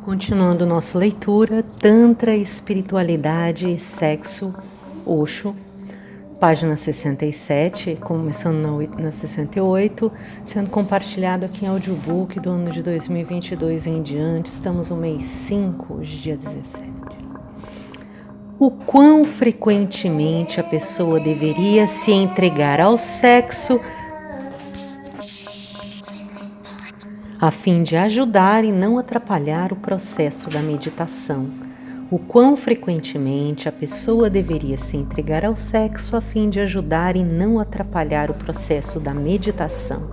Continuando nossa leitura, Tantra, Espiritualidade e Sexo, Osho, página 67, começando na 68, sendo compartilhado aqui em audiobook do ano de 2022 em diante. Estamos no mês 5, hoje dia 17. O quão frequentemente a pessoa deveria se entregar ao sexo a fim de ajudar e não atrapalhar o processo da meditação. O quão frequentemente a pessoa deveria se entregar ao sexo a fim de ajudar e não atrapalhar o processo da meditação.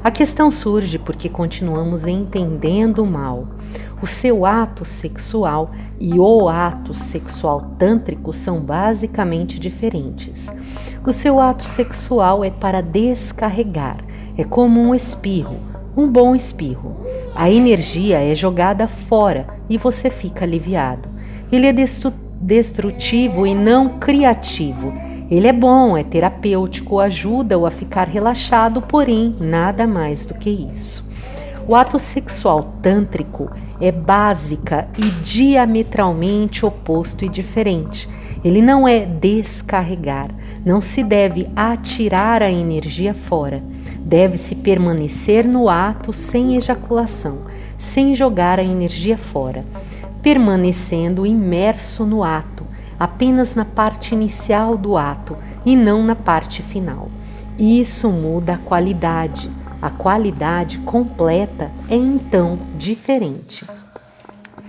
A questão surge porque continuamos entendendo mal. O seu ato sexual e o ato sexual tântrico são basicamente diferentes. O seu ato sexual é para descarregar, é como um espirro. Um bom espirro. A energia é jogada fora e você fica aliviado. Ele é destrutivo e não criativo. Ele é bom, é terapêutico, ajuda-o a ficar relaxado, porém nada mais do que isso. O ato sexual tântrico é básica e diametralmente oposto e diferente. Ele não é descarregar, não se deve atirar a energia fora. Deve-se permanecer no ato sem ejaculação, sem jogar a energia fora, permanecendo imerso no ato, apenas na parte inicial do ato e não na parte final. Isso muda a qualidade. A qualidade completa é então diferente.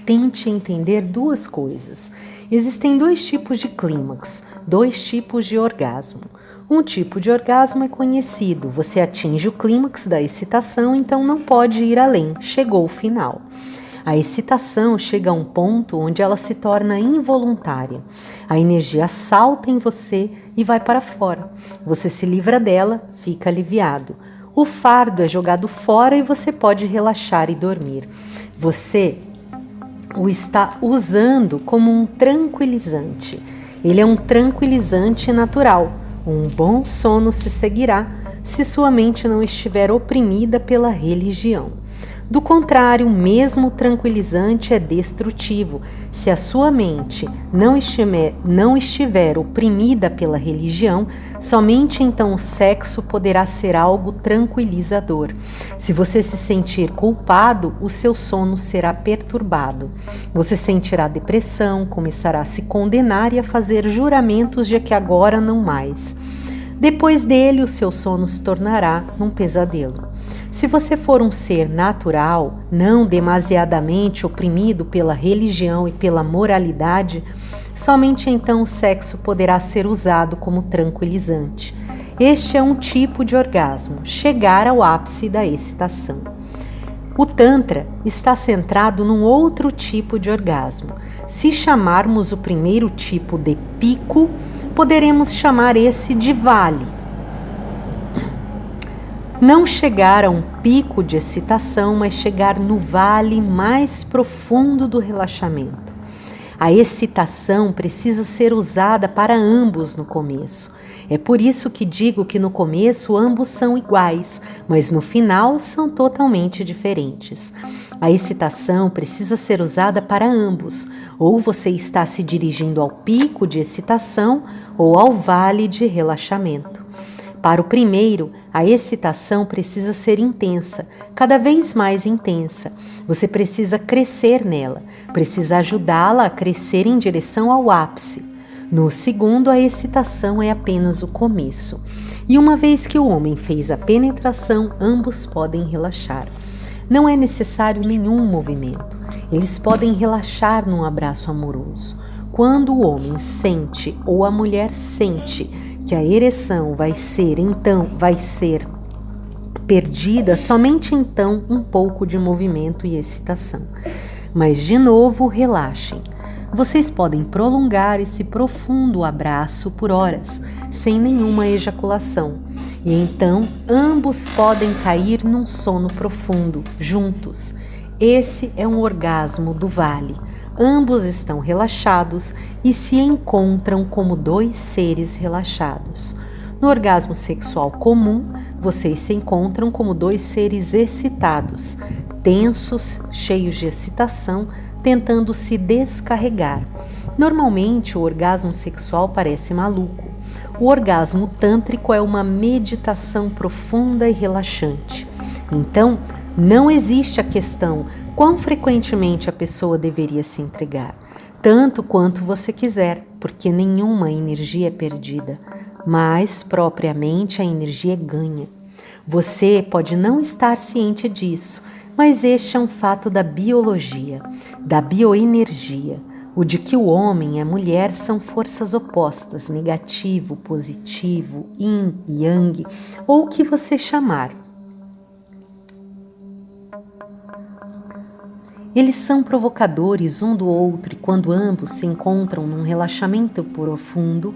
Tente entender duas coisas. Existem dois tipos de clímax, dois tipos de orgasmo. Um tipo de orgasmo é conhecido, você atinge o clímax da excitação, então não pode ir além, chegou o final. A excitação chega a um ponto onde ela se torna involuntária. A energia salta em você e vai para fora. Você se livra dela, fica aliviado. O fardo é jogado fora e você pode relaxar e dormir. Você o está usando como um tranquilizante. Ele é um tranquilizante natural. Um bom sono se seguirá se sua mente não estiver oprimida pela religião. Do contrário, mesmo o tranquilizante é destrutivo. Se a sua mente não estiver oprimida pela religião, somente então o sexo poderá ser algo tranquilizador. Se você se sentir culpado, o seu sono será perturbado. Você sentirá depressão, começará a se condenar e a fazer juramentos de que agora não mais. Depois dele, o seu sono se tornará um pesadelo. Se você for um ser natural, não demasiadamente oprimido pela religião e pela moralidade, somente então o sexo poderá ser usado como tranquilizante. Este é um tipo de orgasmo, chegar ao ápice da excitação. O Tantra está centrado num outro tipo de orgasmo. Se chamarmos o primeiro tipo de pico, poderemos chamar esse de vale. Não chegar a um pico de excitação, mas chegar no vale mais profundo do relaxamento. A excitação precisa ser usada para ambos no começo. É por isso que digo que no começo ambos são iguais, mas no final são totalmente diferentes. A excitação precisa ser usada para ambos. Ou você está se dirigindo ao pico de excitação ou ao vale de relaxamento. Para o primeiro, a excitação precisa ser intensa, cada vez mais intensa. Você precisa crescer nela, precisa ajudá-la a crescer em direção ao ápice. No segundo, a excitação é apenas o começo. E uma vez que o homem fez a penetração, ambos podem relaxar. Não é necessário nenhum movimento. Eles podem relaxar num abraço amoroso. Quando o homem sente ou a mulher sente que a ereção vai ser perdida, somente então um pouco de movimento e excitação. Mas de novo, relaxem. Vocês podem prolongar esse profundo abraço por horas, sem nenhuma ejaculação. E então ambos podem cair num sono profundo, juntos. Esse é um orgasmo do vale. Ambos estão relaxados e se encontram como dois seres relaxados. No orgasmo sexual comum, vocês se encontram como dois seres excitados, tensos, cheios de excitação, tentando se descarregar. Normalmente, o orgasmo sexual parece maluco. O orgasmo tântrico é uma meditação profunda e relaxante. Então, não existe a questão quão frequentemente a pessoa deveria se entregar, tanto quanto você quiser, porque nenhuma energia é perdida, mas propriamente a energia é ganha. Você pode não estar ciente disso, mas este é um fato da biologia, da bioenergia, o de que o homem e a mulher são forças opostas, negativo, positivo, yin, yang, ou o que você chamar. Eles são provocadores um do outro e quando ambos se encontram num relaxamento profundo,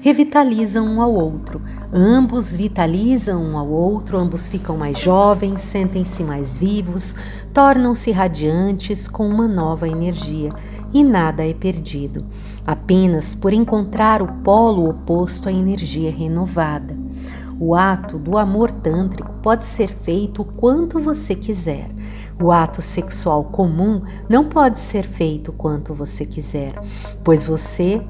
revitalizam um ao outro. Ambos vitalizam um ao outro, ambos ficam mais jovens, sentem-se mais vivos, tornam-se radiantes com uma nova energia e nada é perdido, apenas por encontrar o polo oposto à energia renovada. O ato do amor tântrico pode ser feito o quanto você quiser. O ato sexual comum não pode ser feito o quanto você quiser, pois você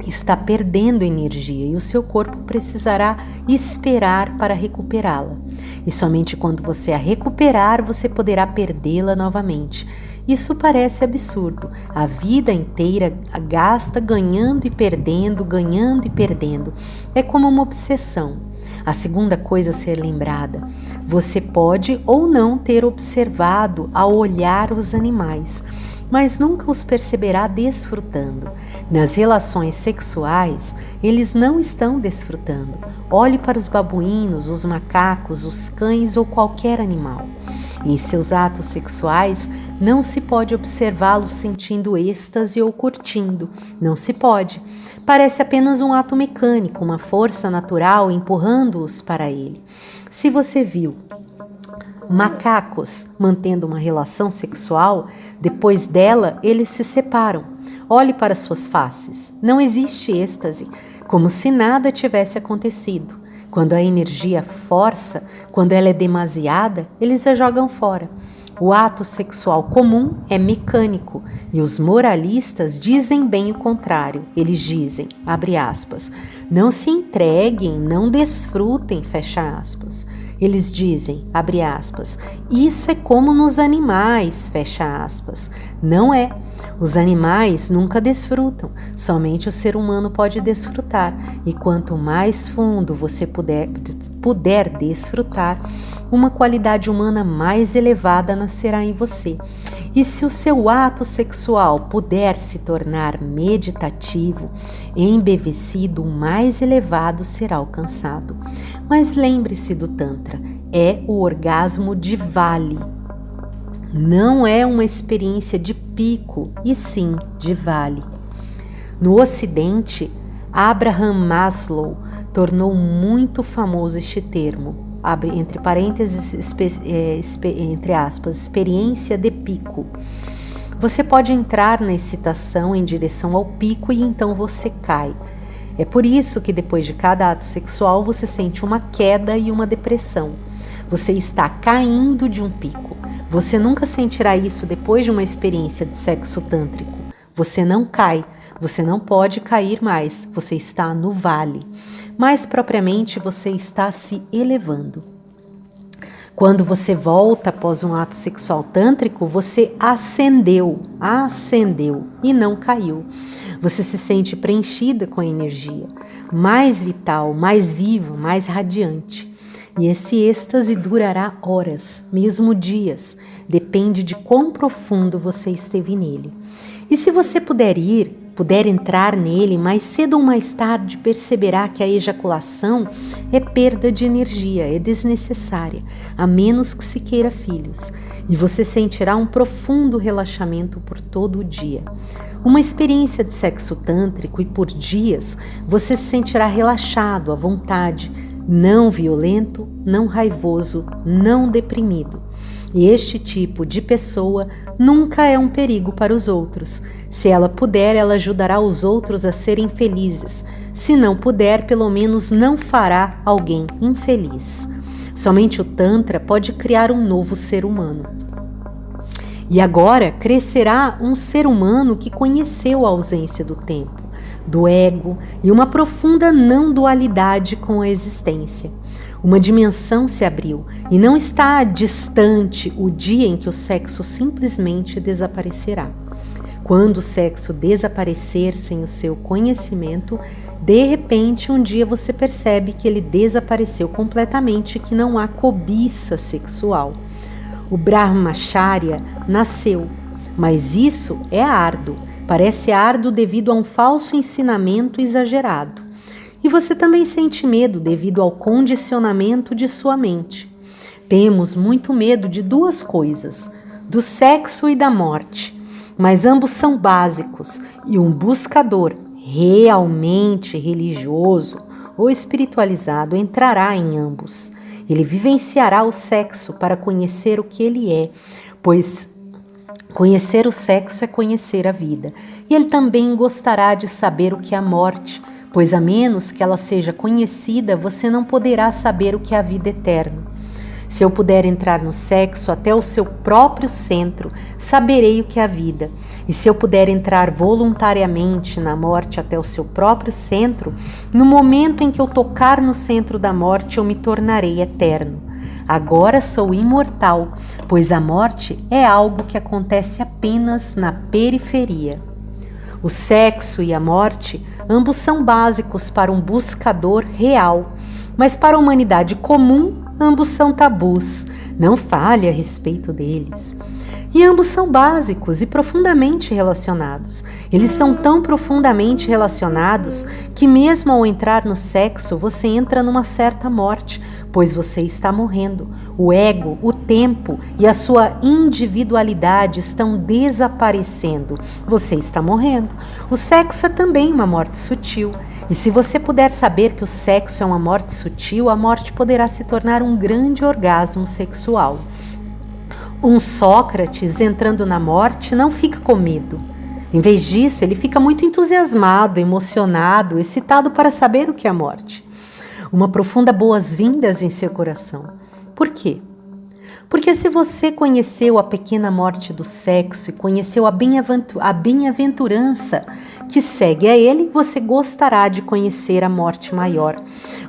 está perdendo energia e o seu corpo precisará esperar para recuperá-la. E somente quando você a recuperar, você poderá perdê-la novamente. Isso parece absurdo. A vida inteira gasta ganhando e perdendo, ganhando e perdendo. É como uma obsessão. A segunda coisa a ser lembrada: você pode ou não ter observado ao olhar os animais, mas nunca os perceberá desfrutando. Nas relações sexuais, eles não estão desfrutando. Olhe para os babuínos, os macacos, os cães ou qualquer animal. Em seus atos sexuais, não se pode observá-los sentindo êxtase ou curtindo. Não se pode. Parece apenas um ato mecânico, uma força natural empurrando-os para ele. Se você viu macacos mantendo uma relação sexual, depois dela eles se separam. Olhe para suas faces. Não existe êxtase, como se nada tivesse acontecido. Quando a energia força, quando ela é demasiada, eles a jogam fora. O ato sexual comum é mecânico e os moralistas dizem bem o contrário. Eles dizem, abre aspas, não se entreguem, não desfrutem, fecha aspas. Eles dizem, abre aspas, isso é como nos animais, fecha aspas. Não é. Os animais nunca desfrutam, somente o ser humano pode desfrutar. E quanto mais fundo você puder desfrutar, uma qualidade humana mais elevada nascerá em você. E se o seu ato sexual puder se tornar meditativo, embevecido, o mais elevado será alcançado. Mas lembre-se do Tantra, é o orgasmo de vale. Não é uma experiência de pico, e sim de vale. No Ocidente, Abraham Maslow tornou muito famoso este termo, abre entre parênteses, entre aspas, experiência de pico. Você pode entrar na excitação em direção ao pico e então você cai. É por isso que depois de cada ato sexual você sente uma queda e uma depressão. Você está caindo de um pico. Você nunca sentirá isso depois de uma experiência de sexo tântrico. Você não cai, você não pode cair mais, você está no vale. Mais propriamente, você está se elevando. Quando você volta após um ato sexual tântrico, você ascendeu e não caiu. Você se sente preenchida com energia, mais vital, mais vivo, mais radiante. E esse êxtase durará horas, mesmo dias, depende de quão profundo você esteve nele. E se você puder entrar nele, mais cedo ou mais tarde perceberá que a ejaculação é perda de energia, é desnecessária, a menos que se queira filhos. E você sentirá um profundo relaxamento por todo o dia. Uma experiência de sexo tântrico e por dias você se sentirá relaxado, à vontade, não violento, não raivoso, não deprimido. E este tipo de pessoa nunca é um perigo para os outros. Se ela puder, ela ajudará os outros a serem felizes. Se não puder, pelo menos não fará alguém infeliz. Somente o Tantra pode criar um novo ser humano. E agora crescerá um ser humano que conheceu a ausência do tempo, do ego e uma profunda não dualidade com a existência. Uma dimensão se abriu e não está distante o dia em que o sexo simplesmente desaparecerá. Quando o sexo desaparecer sem o seu conhecimento, de repente um dia você percebe que ele desapareceu completamente e que não há cobiça sexual. O Brahmacharya nasceu, mas isso é árduo, parece árduo devido a um falso ensinamento exagerado. E você também sente medo devido ao condicionamento de sua mente. Temos muito medo de duas coisas, do sexo e da morte, mas ambos são básicos e um buscador realmente religioso ou espiritualizado entrará em ambos. Ele vivenciará o sexo para conhecer o que ele é, pois conhecer o sexo é conhecer a vida. E ele também gostará de saber o que é a morte, pois a menos que ela seja conhecida, você não poderá saber o que é a vida eterna. Se eu puder entrar no sexo até o seu próprio centro, saberei o que é a vida. E se eu puder entrar voluntariamente na morte até o seu próprio centro, no momento em que eu tocar no centro da morte, eu me tornarei eterno. Agora sou imortal, pois a morte é algo que acontece apenas na periferia. O sexo e a morte, ambos são básicos para um buscador real, mas para a humanidade comum, ambos são tabus, não fale a respeito deles. E ambos são básicos e profundamente relacionados. Eles são tão profundamente relacionados que mesmo ao entrar no sexo, você entra numa certa morte, pois você está morrendo. O ego, o tempo e a sua individualidade estão desaparecendo. Você está morrendo. O sexo é também uma morte sutil. E se você puder saber que o sexo é uma morte sutil, a morte poderá se tornar um grande orgasmo sexual. Um Sócrates entrando na morte não fica com medo. Em vez disso, ele fica muito entusiasmado, emocionado, excitado para saber o que é a morte. Uma profunda boas-vindas em seu coração. Por quê? Porque se você conheceu a pequena morte do sexo e conheceu a bem-aventurança que segue a ele, você gostará de conhecer a morte maior.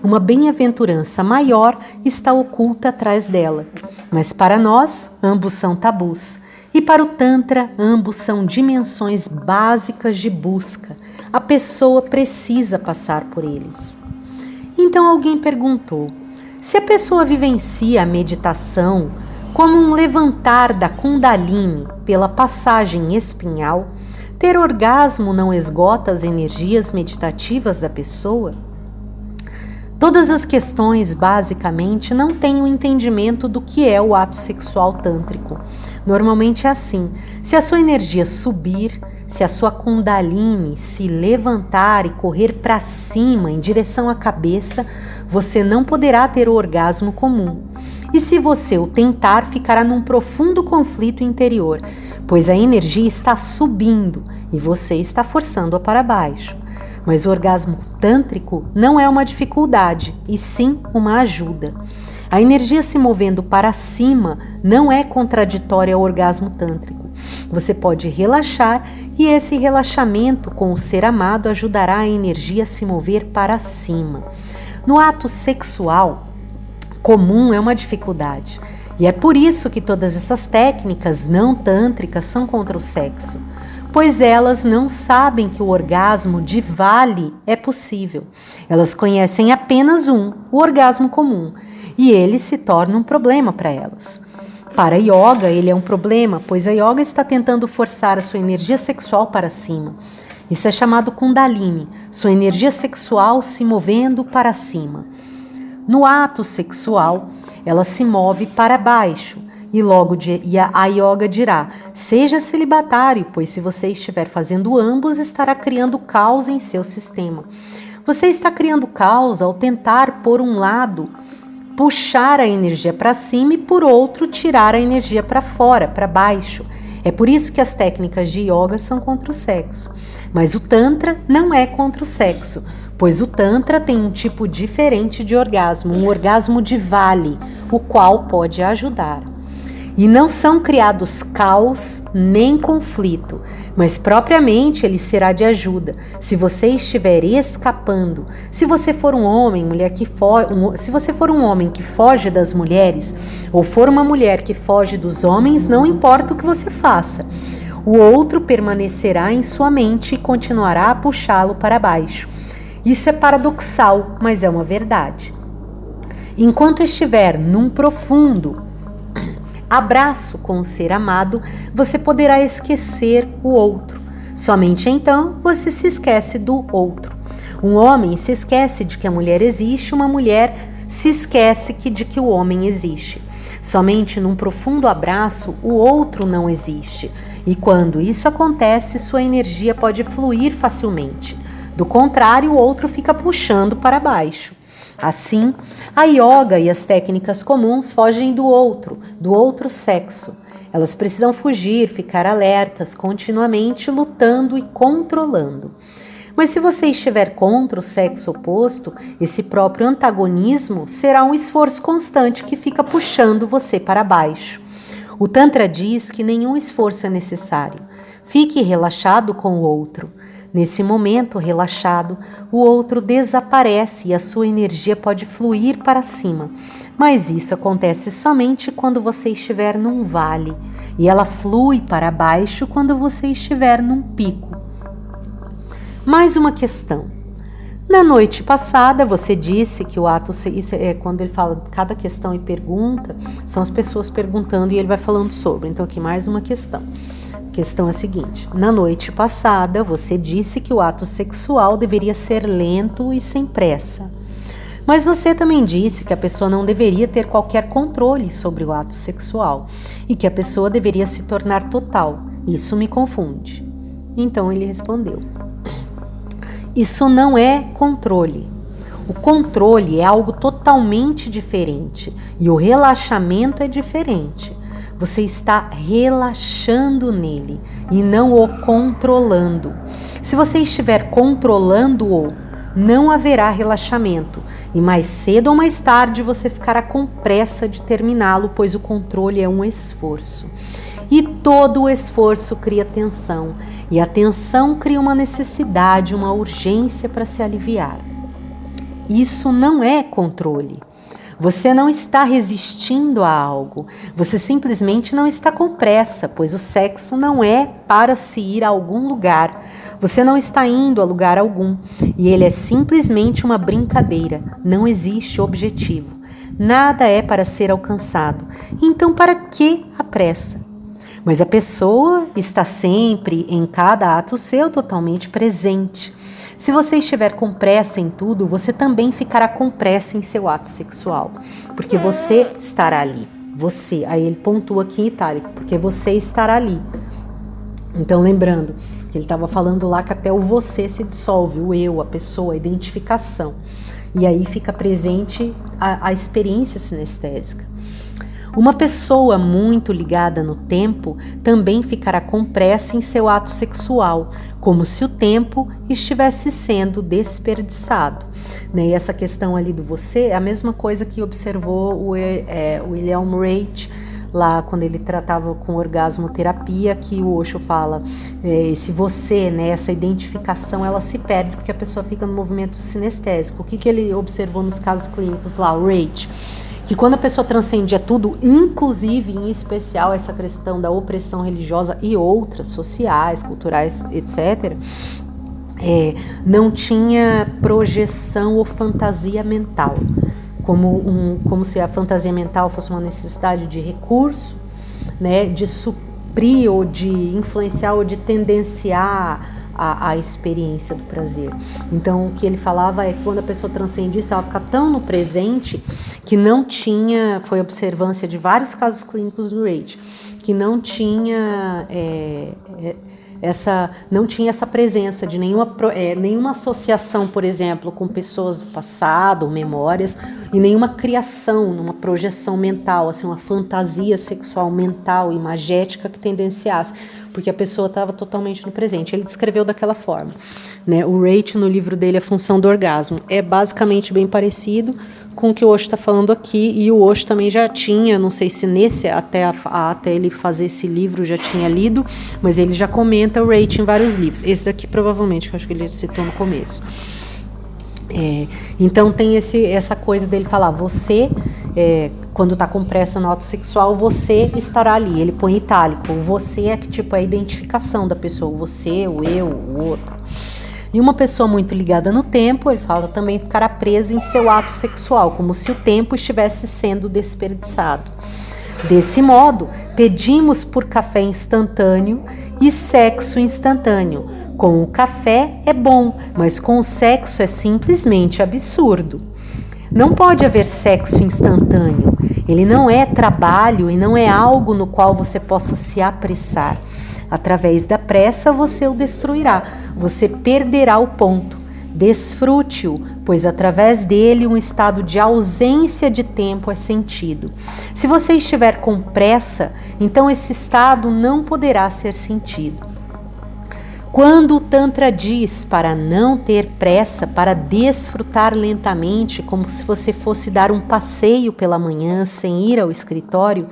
Uma bem-aventurança maior está oculta atrás dela. Mas para nós, ambos são tabus. E para o Tantra, ambos são dimensões básicas de busca. A pessoa precisa passar por eles. Então alguém perguntou, se a pessoa vivencia a meditação como um levantar da Kundalini pela passagem espinhal, ter orgasmo não esgota as energias meditativas da pessoa? Todas as questões, basicamente, não têm o entendimento do que é o ato sexual tântrico. Normalmente é assim, se a sua energia subir, se a sua Kundalini se levantar e correr para cima em direção à cabeça, você não poderá ter o orgasmo comum. E se você o tentar, ficará num profundo conflito interior, pois a energia está subindo e você está forçando-a para baixo. Mas o orgasmo tântrico não é uma dificuldade, e sim uma ajuda. A energia se movendo para cima não é contraditória ao orgasmo tântrico. Você pode relaxar e esse relaxamento com o ser amado ajudará a energia a se mover para cima. No ato sexual comum é uma dificuldade. E é por isso que todas essas técnicas não tântricas são contra o sexo, pois elas não sabem que o orgasmo de vale é possível. Elas conhecem apenas o orgasmo comum, e ele se torna um problema para elas. Para a yoga, ele é um problema, pois a yoga está tentando forçar a sua energia sexual para cima. Isso é chamado Kundalini, sua energia sexual se movendo para cima. No ato sexual, ela se move para baixo e a yoga dirá, seja celibatário, pois se você estiver fazendo ambos, estará criando caos em seu sistema. Você está criando caos ao tentar, por um lado, puxar a energia para cima e, por outro, tirar a energia para fora, para baixo. É por isso que as técnicas de yoga são contra o sexo. Mas o Tantra não é contra o sexo, pois o Tantra tem um tipo diferente de orgasmo, um orgasmo de vale, o qual pode ajudar. E não são criados caos nem conflito, mas propriamente ele será de ajuda. Se você estiver escapando, se você for um homem, se você for um homem que foge das mulheres, ou for uma mulher que foge dos homens, não importa o que você faça. O outro permanecerá em sua mente e continuará a puxá-lo para baixo. Isso é paradoxal, mas é uma verdade. Enquanto estiver num profundo abraço com o ser amado, você poderá esquecer o outro. Somente então você se esquece do outro. Um homem se esquece de que a mulher existe, uma mulher se esquece de que o homem existe. Somente num profundo abraço o outro não existe. E quando isso acontece, sua energia pode fluir facilmente. Do contrário, o outro fica puxando para baixo. Assim, a yoga e as técnicas comuns fogem do outro sexo. Elas precisam fugir, ficar alertas, continuamente lutando e controlando. Mas se você estiver contra o sexo oposto, esse próprio antagonismo será um esforço constante que fica puxando você para baixo. O Tantra diz que nenhum esforço é necessário. Fique relaxado com o outro. Nesse momento relaxado, o outro desaparece e a sua energia pode fluir para cima. Mas isso acontece somente quando você estiver num vale, e ela flui para baixo quando você estiver num pico. Mais uma questão. Na noite passada, você disse que o ato... Isso é quando ele fala cada questão e pergunta, são as pessoas perguntando e ele vai falando sobre. Então, aqui mais uma questão. A questão é a seguinte: na noite passada, você disse que o ato sexual deveria ser lento e sem pressa. Mas você também disse que a pessoa não deveria ter qualquer controle sobre o ato sexual e que a pessoa deveria se tornar total. Isso me confunde. Então ele respondeu: isso não é controle. O controle é algo totalmente diferente e o relaxamento é diferente. Você está relaxando nele e não o controlando. Se você estiver controlando-o, não haverá relaxamento. E mais cedo ou mais tarde você ficará com pressa de terminá-lo, pois o controle é um esforço. E todo o esforço cria tensão. E a tensão cria uma necessidade, uma urgência para se aliviar. Isso não é controle. Você não está resistindo a algo, você simplesmente não está com pressa, pois o sexo não é para se ir a algum lugar. Você não está indo a lugar algum e ele é simplesmente uma brincadeira, não existe objetivo. Nada é para ser alcançado, então para que a pressa? Mas a pessoa está sempre, em cada ato seu, totalmente presente. Se você estiver com pressa em tudo, você também ficará com pressa em seu ato sexual, porque você estará ali. Você, aí ele pontua aqui em itálico, porque você estará ali. Então, lembrando que ele estava falando lá que até o você se dissolve, o eu, a pessoa, a identificação. E aí fica presente a experiência sinestésica. Uma pessoa muito ligada no tempo também ficará com pressa em seu ato sexual, como se o tempo estivesse sendo desperdiçado. E essa questão ali do você é a mesma coisa que observou o William Reich, lá quando ele tratava com orgasmoterapia, que o Osho fala, esse você, né, essa identificação, ela se perde porque a pessoa fica no movimento sinestésico. O que ele observou nos casos clínicos lá, o Reich? Que quando a pessoa transcendia tudo, inclusive, em especial, essa questão da opressão religiosa e outras, sociais, culturais, etc., não tinha projeção ou fantasia mental, como se a fantasia mental fosse uma necessidade de recurso, né, de suprir ou de influenciar ou de tendenciar a experiência do prazer. Então, o que ele falava é que quando a pessoa transcende isso, ela fica tão no presente que não tinha, foi observância de vários casos clínicos do Reich, que não tinha essa presença de nenhuma associação, por exemplo, com pessoas do passado, ou memórias, e nenhuma criação, numa projeção mental, assim, uma fantasia sexual mental, imagética que tendenciasse. porque a pessoa estava totalmente no presente. Ele descreveu daquela forma, né? O Rate, no livro dele, A Função do Orgasmo, é basicamente bem parecido com o que o Osho está falando aqui, e o Osho também já tinha, não sei se nesse, até ele fazer esse livro já tinha lido, mas ele já comenta o Rate em vários livros. Esse daqui provavelmente, que eu acho que ele citou no começo. Então tem essa coisa dele falar, você, quando está com pressa no ato sexual, você estará ali. Ele põe itálico, você é que tipo é a identificação da pessoa, você, o eu, o outro. E uma pessoa muito ligada no tempo, ele fala, também ficará presa em seu ato sexual, como se o tempo estivesse sendo desperdiçado. Desse modo, pedimos por café instantâneo e sexo instantâneo. Com o café é bom, mas com o sexo é simplesmente absurdo. Não pode haver sexo instantâneo. Ele não é trabalho e não é algo no qual você possa se apressar. Através da pressa você o destruirá, você perderá o ponto. Desfrute-o, pois através dele um estado de ausência de tempo é sentido. Se você estiver com pressa, então esse estado não poderá ser sentido. Quando o Tantra diz para não ter pressa, para desfrutar lentamente, como se você fosse dar um passeio pela manhã sem ir ao escritório,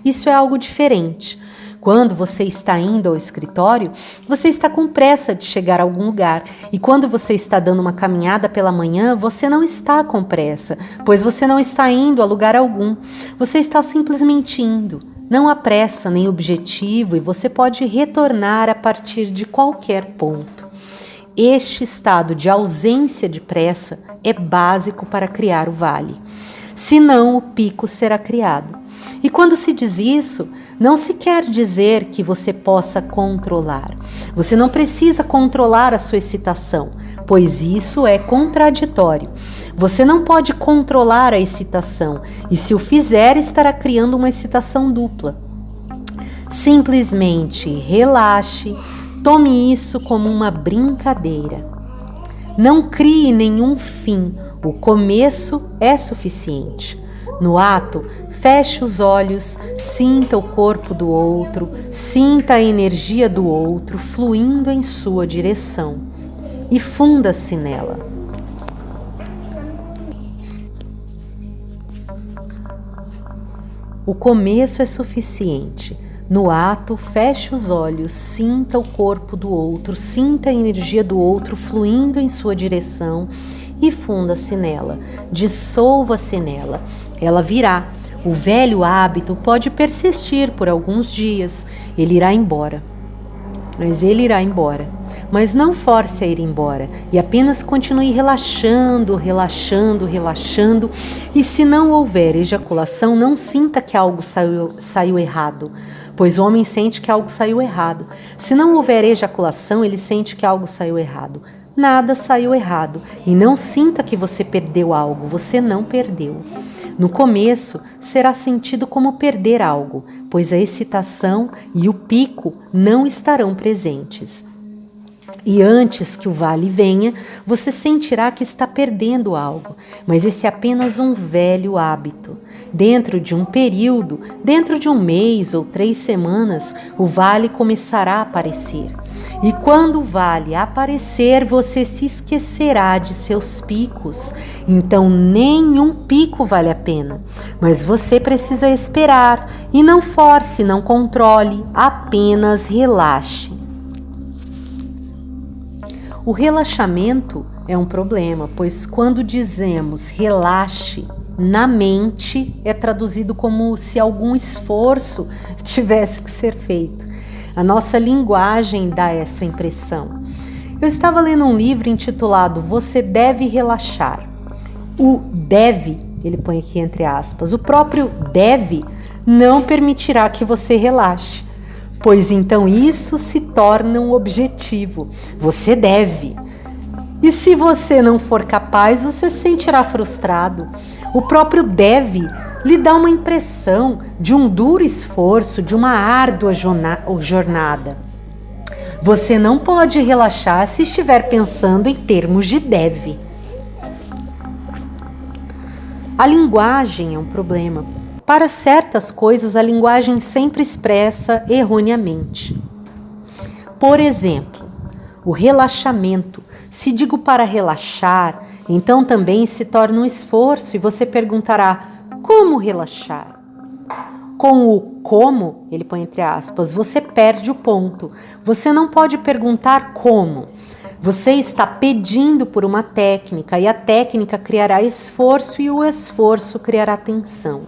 isso é algo diferente. Quando você está indo ao escritório, você está com pressa de chegar a algum lugar. E quando você está dando uma caminhada pela manhã, você não está com pressa, pois você não está indo a lugar algum. Você está simplesmente indo. Não há pressa nem objetivo e você pode retornar a partir de qualquer ponto. Este estado de ausência de pressa é básico para criar o vale. Senão, o pico será criado. E quando se diz isso, não se quer dizer que você possa controlar. Você não precisa controlar a sua excitação, pois isso é contraditório. Você não pode controlar a excitação, e se o fizer, estará criando uma excitação dupla. Simplesmente relaxe, tome isso como uma brincadeira. Não crie nenhum fim, o começo é suficiente. No ato, feche os olhos, sinta o corpo do outro, sinta a energia do outro fluindo em sua direção e funda-se nela. O começo é suficiente. No ato, feche os olhos, sinta o corpo do outro, sinta a energia do outro fluindo em sua direção e funda-se nela, dissolva-se nela. Ela virá. O velho hábito pode persistir por alguns dias. Ele irá embora. Mas não force a ir embora e apenas continue relaxando, relaxando, relaxando. E se não houver ejaculação, não sinta que algo saiu errado, pois o homem sente que algo saiu errado. Se não houver ejaculação, ele sente que algo saiu errado. Nada saiu errado e não sinta que você perdeu algo, você não perdeu. No começo, será sentido como perder algo, pois a excitação e o pico não estarão presentes. E antes que o vale venha, você sentirá que está perdendo algo, mas esse é apenas um velho hábito. Dentro de um período, dentro de um mês ou 3 semanas, o vale começará a aparecer. E quando o vale aparecer, você se esquecerá de seus picos. Então nenhum pico vale a pena. Mas você precisa esperar e não force, não controle, apenas relaxe. O relaxamento é um problema, pois quando dizemos relaxe, na mente é traduzido como se algum esforço tivesse que ser feito. A nossa linguagem dá essa impressão. Eu estava lendo um livro intitulado Você Deve Relaxar. O deve, ele põe aqui entre aspas, o próprio deve não permitirá que você relaxe, pois então isso se torna um objetivo. Você deve. E se você não for capaz, você se sentirá frustrado. O próprio deve lhe dá uma impressão de um duro esforço, de uma árdua jornada. Você não pode relaxar se estiver pensando em termos de deve. A linguagem é um problema. Para certas coisas, a linguagem sempre expressa erroneamente. Por exemplo, o relaxamento. Se digo para relaxar, então também se torna um esforço e você perguntará: como relaxar? Com o como, ele põe entre aspas, você perde o ponto. Você não pode perguntar como. Você está pedindo por uma técnica e a técnica criará esforço e o esforço criará tensão.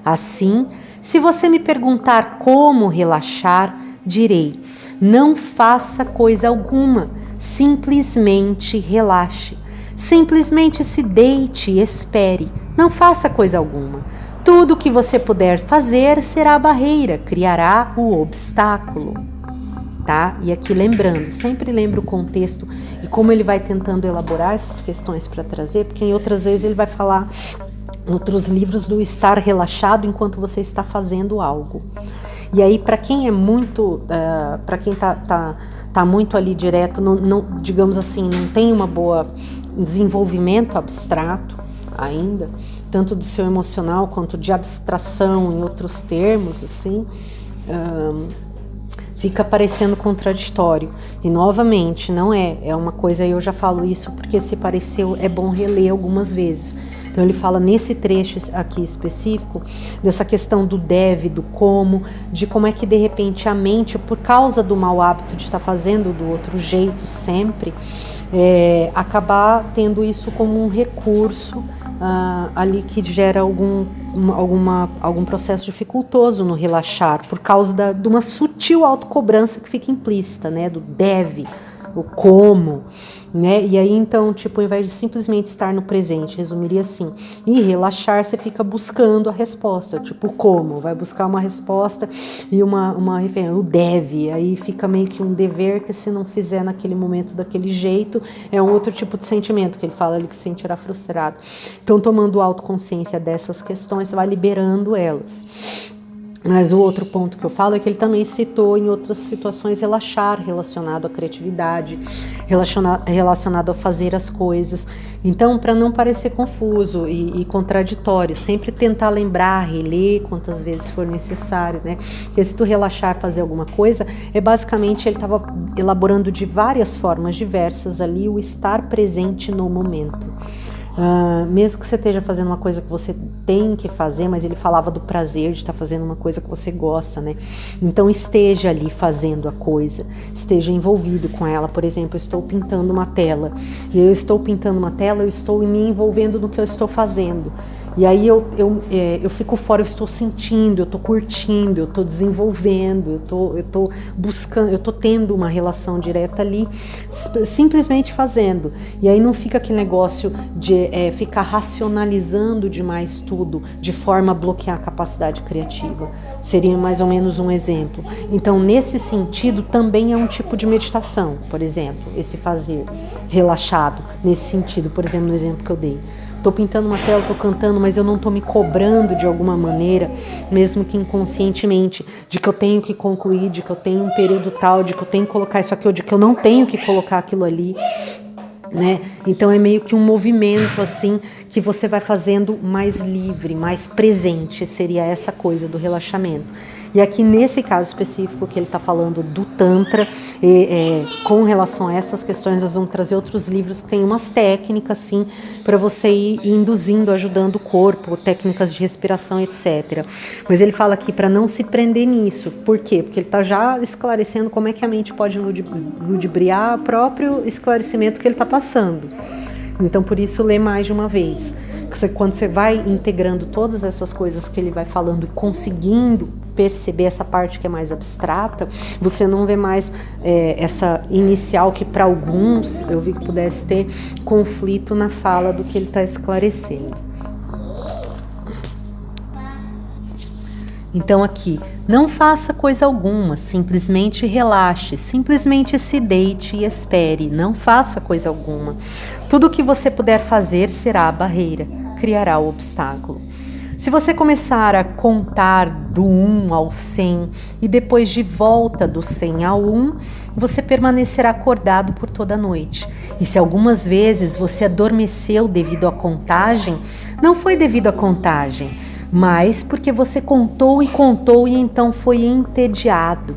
Assim, se você me perguntar como relaxar, direi: não faça coisa alguma, simplesmente relaxe. Simplesmente se deite e espere, não faça coisa alguma. Tudo que você puder fazer será a barreira, criará o obstáculo. Tá? E aqui lembrando, sempre lembra o contexto e como ele vai tentando elaborar essas questões para trazer, porque em outras vezes ele vai falar em outros livros do estar relaxado enquanto você está fazendo algo. E aí, para quem é muito, para quem tá muito ali direto, não, digamos assim, não tem uma boa desenvolvimento abstrato ainda, tanto do seu emocional quanto de abstração em outros termos, assim, fica parecendo contraditório. E novamente, não é uma coisa, eu já falo isso porque se pareceu, é bom reler algumas vezes. Então ele fala nesse trecho aqui específico, dessa questão do deve, do como, de como é que de repente a mente, por causa do mau hábito de estar fazendo do outro jeito sempre, acabar tendo isso como um recurso ali que gera algum processo dificultoso no relaxar, por causa de uma sutil autocobrança que fica implícita, né, do deve, o como, né, e aí então, tipo, ao invés de simplesmente estar no presente, resumiria assim, e relaxar, você fica buscando a resposta, tipo, como, vai buscar uma resposta e uma referência, o deve, aí fica meio que um dever que se não fizer naquele momento daquele jeito, é um outro tipo de sentimento que ele fala ali que se sentirá frustrado. Então, tomando autoconsciência dessas questões, você vai liberando elas. Mas o outro ponto que eu falo é que ele também citou em outras situações relaxar, relacionado à criatividade, relacionado a fazer as coisas. Então, para não parecer confuso e contraditório, sempre tentar lembrar, reler quantas vezes for necessário, né? Porque se tu relaxar, fazer alguma coisa, basicamente ele estava elaborando de várias formas diversas ali o estar presente no momento. Mesmo que você esteja fazendo uma coisa que você tem que fazer, mas ele falava do prazer de estar fazendo uma coisa que você gosta, né? Então esteja ali fazendo a coisa, esteja envolvido com ela. Por exemplo, eu estou pintando uma tela, e eu estou pintando uma tela, eu estou me envolvendo no que eu estou fazendo. E aí eu fico fora, eu estou sentindo, eu estou curtindo, eu estou desenvolvendo, eu estou buscando, eu estou tendo uma relação direta ali, simplesmente fazendo. E aí não fica aquele negócio de ficar racionalizando demais tudo, de forma a bloquear a capacidade criativa. Seria mais ou menos um exemplo. Então, nesse sentido, também é um tipo de meditação, por exemplo, esse fazer relaxado, nesse sentido, por exemplo, no exemplo que eu dei. Estou pintando uma tela, estou cantando, mas eu não estou me cobrando de alguma maneira, mesmo que inconscientemente, de que eu tenho que concluir, de que eu tenho um período tal, de que eu tenho que colocar isso aqui, ou de que eu não tenho que colocar aquilo ali, né? Então é meio que um movimento assim que você vai fazendo mais livre, mais presente, seria essa coisa do relaxamento. E aqui nesse caso específico que ele está falando do Tantra, com relação a essas questões, nós vamos trazer outros livros que tem umas técnicas assim, para você ir induzindo, ajudando o corpo, técnicas de respiração, etc. Mas ele fala aqui para não se prender nisso. Por quê? Porque ele está já esclarecendo como é que a mente pode ludibriar o próprio esclarecimento que ele está passando. Então, por isso, lê mais de uma vez. Quando você vai integrando todas essas coisas que ele vai falando e conseguindo perceber essa parte que é mais abstrata, você não vê mais essa inicial que para alguns eu vi que pudesse ter conflito na fala do que ele está esclarecendo. Então aqui, não faça coisa alguma, simplesmente relaxe, simplesmente se deite e espere, não faça coisa alguma. Tudo o que você puder fazer será a barreira, criará o obstáculo. Se você começar a contar do 1 ao 100 e depois de volta do 100 ao 1, você permanecerá acordado por toda a noite. E se algumas vezes você adormeceu devido à contagem, não foi devido à contagem, mas porque você contou e então foi entediado.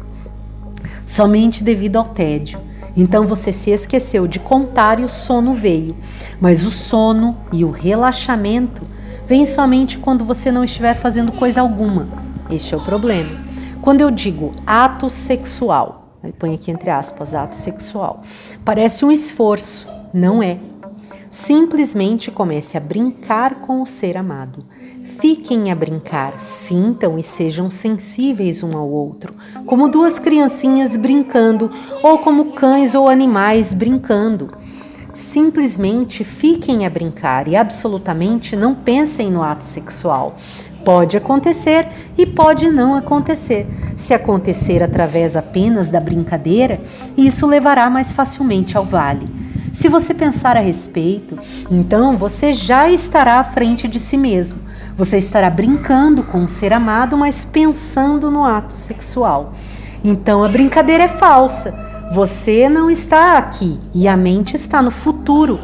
somente devido ao tédio. Então você se esqueceu de contar e o sono veio. Mas o sono e o relaxamento vêm somente quando você não estiver fazendo coisa alguma. Este é o problema. Quando eu digo ato sexual, põe aqui entre aspas, ato sexual, parece um esforço, não é. Simplesmente comece a brincar com o ser amado. Fiquem a brincar, sintam e sejam sensíveis um ao outro, como duas criancinhas brincando, ou como cães ou animais brincando. Simplesmente fiquem a brincar e absolutamente não pensem no ato sexual. Pode acontecer e pode não acontecer. Se acontecer através apenas da brincadeira, isso levará mais facilmente ao vale. Se você pensar a respeito, então você já estará à frente de si mesmo. Você estará brincando com o ser amado, mas pensando no ato sexual. Então a brincadeira é falsa. Você não está aqui e a mente está no futuro.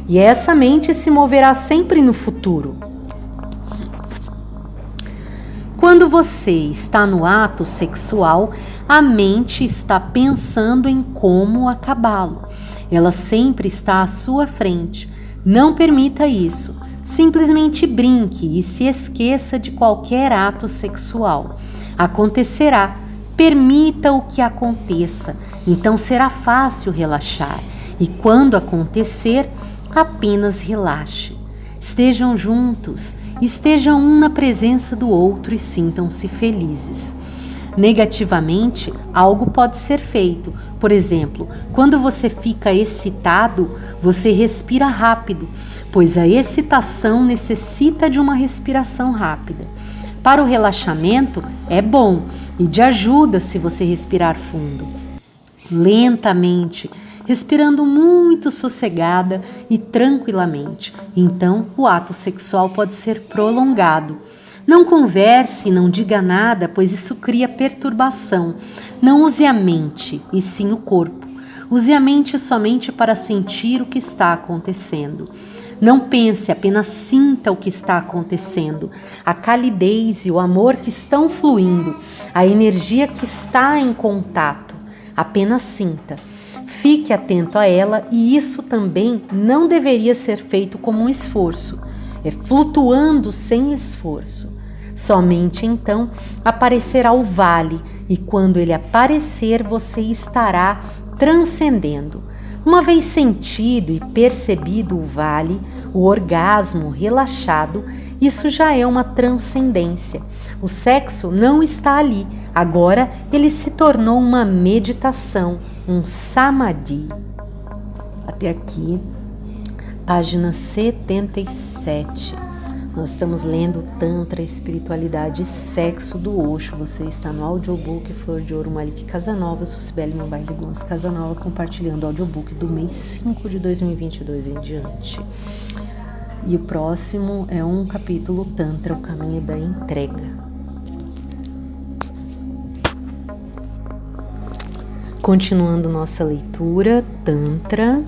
E essa mente se moverá sempre no futuro. Quando você está no ato sexual, a mente está pensando em como acabá-lo. Ela sempre está à sua frente. Não permita isso. Simplesmente brinque e se esqueça de qualquer ato sexual. Acontecerá. Permita o que aconteça. Então será fácil relaxar. E quando acontecer, apenas relaxe. Estejam juntos. Estejam um na presença do outro e sintam-se felizes. Negativamente, algo pode ser feito. Por exemplo, quando você fica excitado, você respira rápido, pois a excitação necessita de uma respiração rápida. Para o relaxamento, é bom e de ajuda se você respirar fundo. Lentamente, respirando muito sossegada e tranquilamente. Então, o ato sexual pode ser prolongado. Não converse, não diga nada, pois isso cria perturbação. Não use a mente, e sim o corpo. Use a mente somente para sentir o que está acontecendo. Não pense, apenas sinta o que está acontecendo. A calidez e o amor que estão fluindo, a energia que está em contato. Apenas sinta. Fique atento a ela e isso também não deveria ser feito como um esforço. É flutuando sem esforço. Somente então aparecerá o vale e quando ele aparecer você estará transcendendo. Uma vez sentido e percebido o vale, o orgasmo relaxado, isso já é uma transcendência. O sexo não está ali, agora ele se tornou uma meditação, um samadhi. Até aqui, página 77. Nós estamos lendo Tantra, Espiritualidade e Sexo do Osho. Você está no audiobook Flor de Ouro Malik Casanova, Susibele Mobile Gomes Casanova, compartilhando o audiobook do mês 5 de 2022 em diante. E o próximo é um capítulo Tantra, o caminho da entrega. Continuando nossa leitura, Tantra,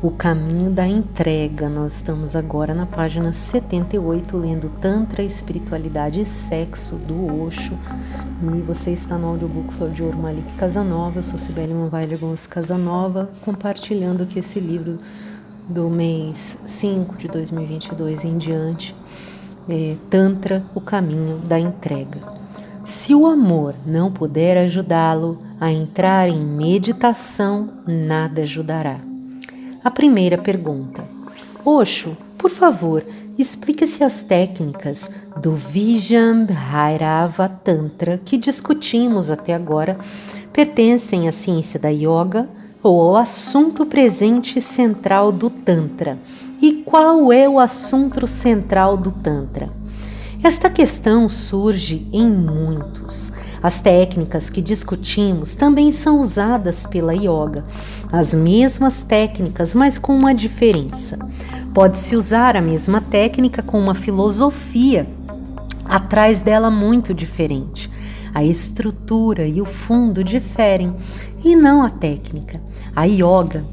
o caminho da entrega. Nós estamos agora na página 78, lendo Tantra, Espiritualidade e Sexo, do Osho. E você está no audiobook Flor de Ouro Malik Casanova. Eu sou Sibeli Manvaile Gomes Casanova, compartilhando aqui esse livro do mês 5 de 2022 em diante. Tantra, o caminho da entrega. Se o amor não puder ajudá-lo a entrar em meditação, nada ajudará. A primeira pergunta. Osho, por favor, explique-se as técnicas do Vijnanabhairava Tantra que discutimos até agora pertencem à ciência da yoga ou ao assunto presente central do Tantra. E qual é o assunto central do Tantra? Esta questão surge em muitos. As técnicas que discutimos também são usadas pela yoga. As mesmas técnicas, mas com uma diferença. Pode-se usar a mesma técnica com uma filosofia atrás dela muito diferente. A estrutura e o fundo diferem, e não a técnica. A yoga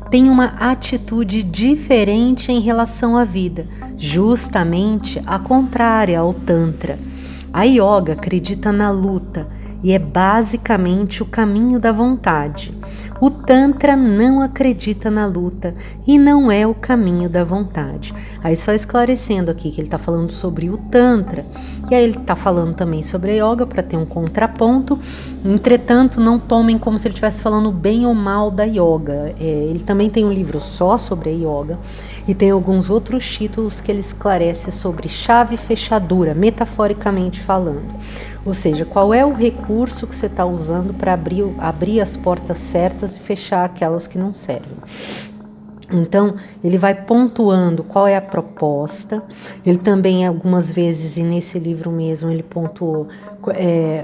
tem uma atitude diferente em relação à vida, justamente a contrária ao Tantra. A yoga acredita na luta e é basicamente o caminho da vontade. O Tantra não acredita na luta e não é o caminho da vontade. Aí só esclarecendo aqui que ele está falando sobre o Tantra, e aí ele está falando também sobre a Yoga para ter um contraponto. Entretanto, não tomem como se ele estivesse falando bem ou mal da Yoga. Ele também tem um livro só sobre a Yoga e tem alguns outros títulos que ele esclarece sobre chave e fechadura, metaforicamente falando. Ou seja, qual é o recurso que você está usando para abrir as portas certas e fechar aquelas que não servem. Então, ele vai pontuando qual é a proposta. Ele também, algumas vezes, e nesse livro mesmo, ele pontuou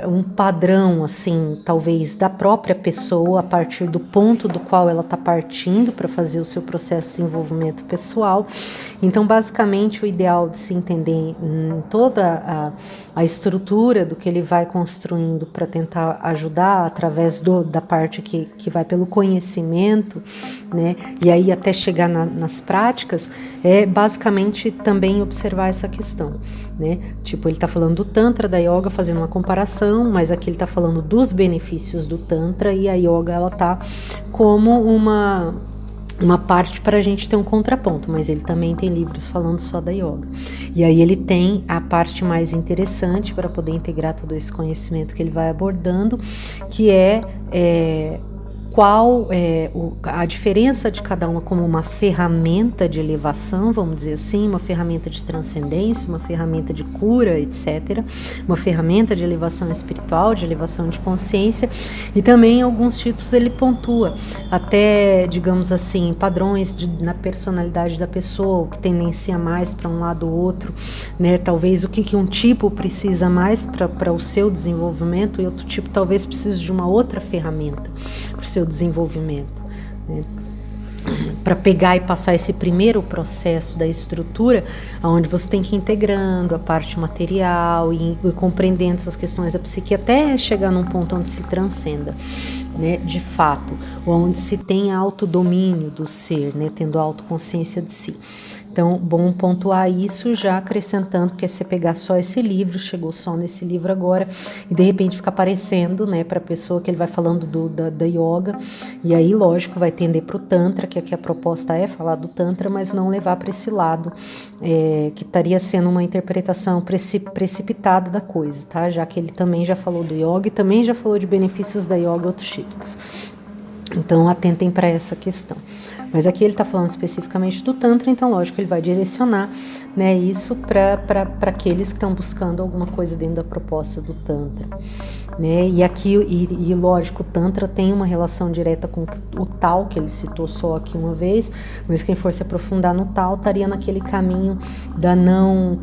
um padrão, assim, talvez, da própria pessoa, a partir do ponto do qual ela está partindo para fazer o seu processo de desenvolvimento pessoal. Então, basicamente, o ideal de se entender em toda a estrutura do que ele vai construindo para tentar ajudar através da parte que vai pelo conhecimento, né? E aí até chegar nas práticas, é basicamente também observar essa questão, né? Tipo, ele está falando do Tantra, da Yoga, fazendo uma comparação, mas aqui ele está falando dos benefícios do Tantra, e a Yoga, ela está como uma parte para a gente ter um contraponto, mas ele também tem livros falando só da Yoga. E aí ele tem a parte mais interessante para poder integrar todo esse conhecimento que ele vai abordando, que é qual é a diferença de cada uma como uma ferramenta de elevação, vamos dizer assim, uma ferramenta de transcendência, uma ferramenta de cura, etc., uma ferramenta de elevação espiritual, de elevação de consciência, e também alguns títulos ele pontua até, digamos assim, padrões na personalidade da pessoa, o que tendencia mais para um lado ou outro, né? Talvez o que um tipo precisa mais para o seu desenvolvimento, e outro tipo talvez precise de uma outra ferramenta para o seu desenvolvimento, né? Para pegar e passar esse primeiro processo da estrutura, onde você tem que ir integrando a parte material e compreendendo essas questões da psique até chegar num ponto onde se transcenda, né, de fato, onde se tem autodomínio do ser, né, tendo autoconsciência de si. Então, bom pontuar isso, já acrescentando que se você pegar só esse livro, chegou só nesse livro agora, e de repente fica aparecendo, né, para a pessoa que ele vai falando da Yoga, e aí, lógico, vai tender para o Tantra, que aqui a proposta é falar do Tantra, mas não levar para esse lado, que estaria sendo uma interpretação precipitada da coisa, tá? Já que ele também já falou do Yoga e também já falou de benefícios da Yoga e outros títulos. Então, atentem para essa questão. Mas aqui ele está falando especificamente do Tantra, então, lógico, ele vai direcionar, né, isso para aqueles que estão buscando alguma coisa dentro da proposta do Tantra, né? E aqui, lógico, o Tantra tem uma relação direta com o Tao, que ele citou só aqui uma vez, mas quem for se aprofundar no Tao estaria naquele caminho da não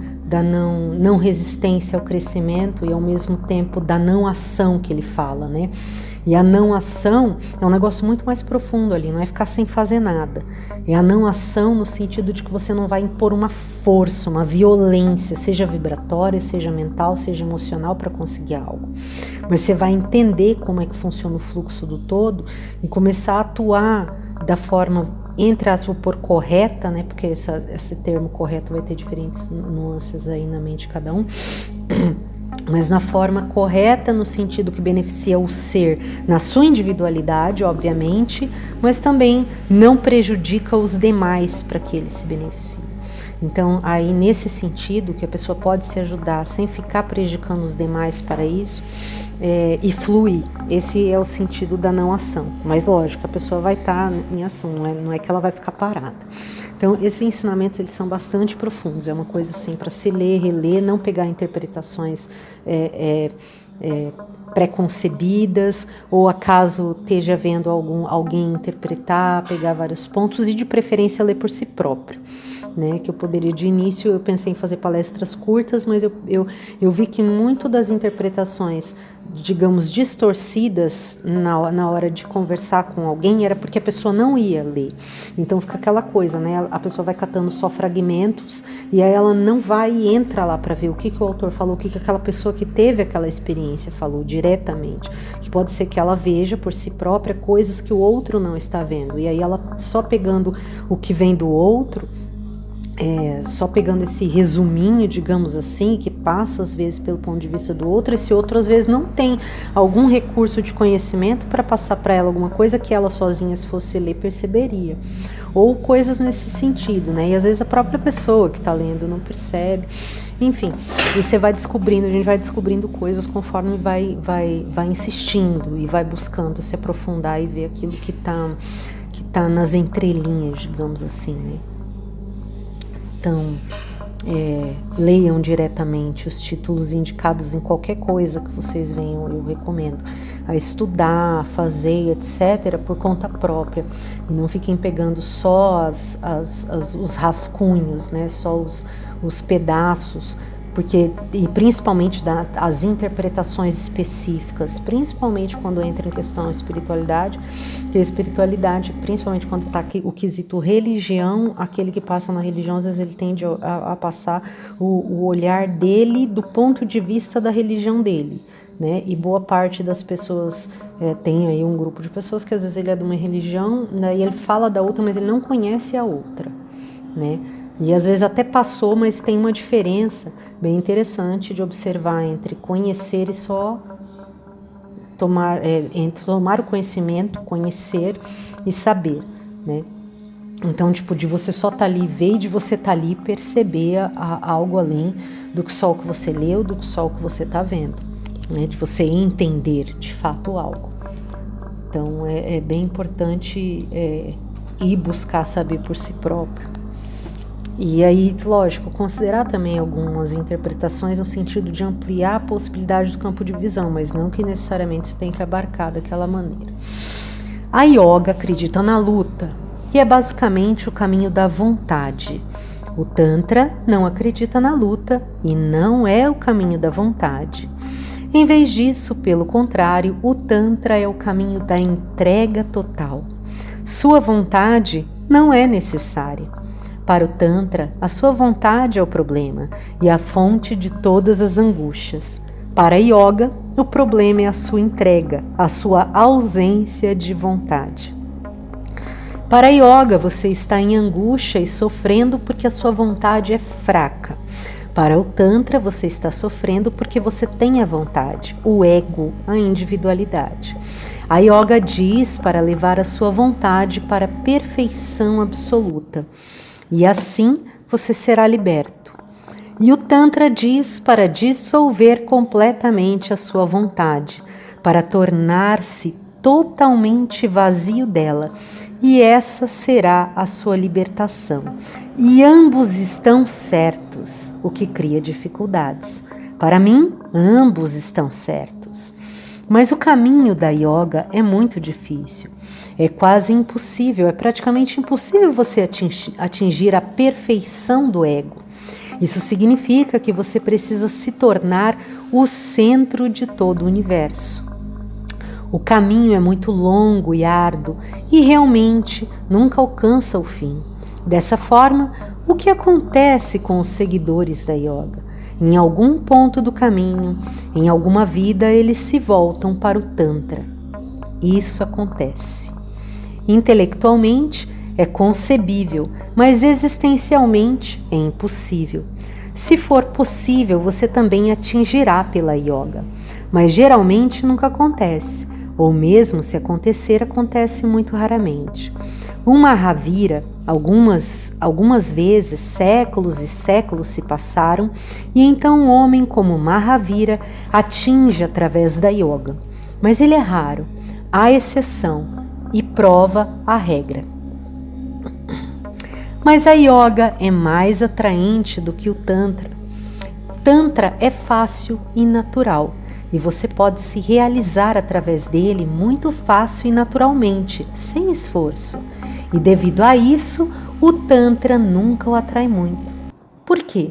resistência ao crescimento e, ao mesmo tempo, da não ação que ele fala, né? E a não ação é um negócio muito mais profundo ali, não é ficar sem fazer nada. É a não ação no sentido de que você não vai impor uma força, uma violência, seja vibratória, seja mental, seja emocional, para conseguir algo. Mas você vai entender como é que funciona o fluxo do todo e começar a atuar da forma, entre as, vou pôr correta, né? Porque esse termo correto vai ter diferentes nuances aí na mente de cada um. Mas na forma correta, no sentido que beneficia o ser na sua individualidade, obviamente, mas também não prejudica os demais para que ele se beneficie. Então, aí nesse sentido, que a pessoa pode se ajudar sem ficar prejudicando os demais para isso, e flui. Esse é o sentido da não ação. Mas lógico, a pessoa vai estar em ação, não é que ela vai ficar parada. Então, esses ensinamentos, eles são bastante profundos. É uma coisa assim para se ler, reler, não pegar interpretações preconcebidas, ou acaso esteja vendo alguém interpretar, pegar vários pontos, e de preferência ler por si próprio, né? Que eu poderia, de início, eu pensei em fazer palestras curtas, mas eu vi que muito das interpretações, digamos, distorcidas na hora de conversar com alguém, era porque a pessoa não ia ler. Então fica aquela coisa, né? A pessoa vai catando só fragmentos, e aí ela não vai e entra lá para ver o que o autor falou, o que aquela pessoa que teve aquela experiência falou diretamente. Que pode ser que ela veja por si própria coisas que o outro não está vendo, e aí ela só pegando o que vem do outro, só pegando esse resuminho, digamos assim, que passa às vezes pelo ponto de vista do outro, esse outro às vezes não tem algum recurso de conhecimento para passar para ela alguma coisa que ela sozinha, se fosse ler, perceberia. Ou coisas nesse sentido, né? E às vezes a própria pessoa que está lendo não percebe. Enfim, e você vai descobrindo, a gente vai descobrindo coisas conforme vai insistindo e vai buscando se aprofundar e ver aquilo que tá nas entrelinhas, digamos assim, né? Então, leiam diretamente os títulos indicados em qualquer coisa que vocês venham, eu recomendo a estudar, a fazer, etc., por conta própria. E não fiquem pegando só os rascunhos, né? Só os pedaços, porque, e principalmente as interpretações específicas, principalmente quando entra em questão a espiritualidade, que a espiritualidade, principalmente quando está aqui o quesito religião, aquele que passa na religião, às vezes ele tende a passar o olhar dele do ponto de vista da religião dele, né? E boa parte das pessoas, tem aí um grupo de pessoas que às vezes ele é de uma religião, né, e ele fala da outra, mas ele não conhece a outra, né? E às vezes até passou, mas tem uma diferença bem interessante de observar entre conhecer e só entre tomar o conhecimento, conhecer e saber, né? Então, tipo, de você só estar ali, ver, de você estar ali, perceber algo além do que só o que você leu, do que só o que você está vendo, né? De você entender de fato algo. Então, é bem importante ir buscar saber por si próprio. E aí, lógico, considerar também algumas interpretações no sentido de ampliar a possibilidade do campo de visão, mas não que necessariamente você tem que abarcar daquela maneira. A yoga acredita na luta, e é basicamente o caminho da vontade. O Tantra não acredita na luta e não é o caminho da vontade. Em vez disso, pelo contrário, o Tantra é o caminho da entrega total. Sua vontade não é necessária. Para o Tantra, a sua vontade é o problema e a fonte de todas as angústias. Para a Yoga, o problema é a sua entrega, a sua ausência de vontade. Para a Yoga, você está em angústia e sofrendo porque a sua vontade é fraca. Para o Tantra, você está sofrendo porque você tem a vontade, o ego, a individualidade. A Yoga diz para levar a sua vontade para a perfeição absoluta. E assim você será liberto. E o Tantra diz para dissolver completamente a sua vontade, para tornar-se totalmente vazio dela, e essa será a sua libertação. E ambos estão certos, o que cria dificuldades. Para mim, ambos estão certos. Mas o caminho da yoga é muito difícil. É quase impossível, é praticamente impossível você atingir a perfeição do ego. Isso significa que você precisa se tornar o centro de todo o universo. O caminho é muito longo e árduo e realmente nunca alcança o fim. Dessa forma, o que acontece com os seguidores da yoga? Em algum ponto do caminho, em alguma vida, eles se voltam para o Tantra. Isso acontece. Intelectualmente é concebível, mas existencialmente é impossível. Se for possível, você também atingirá pela yoga, mas geralmente nunca acontece, ou mesmo se acontecer, acontece muito raramente. Um Mahavira, algumas vezes, séculos e séculos se passaram, e então um homem como Mahavira atinge através da yoga. Mas ele é raro, há exceção, e prova a regra. Mas a yoga é mais atraente do que o Tantra. Tantra é fácil e natural, e você pode se realizar através dele muito fácil e naturalmente, sem esforço. E devido a isso, o Tantra nunca o atrai muito. Por quê?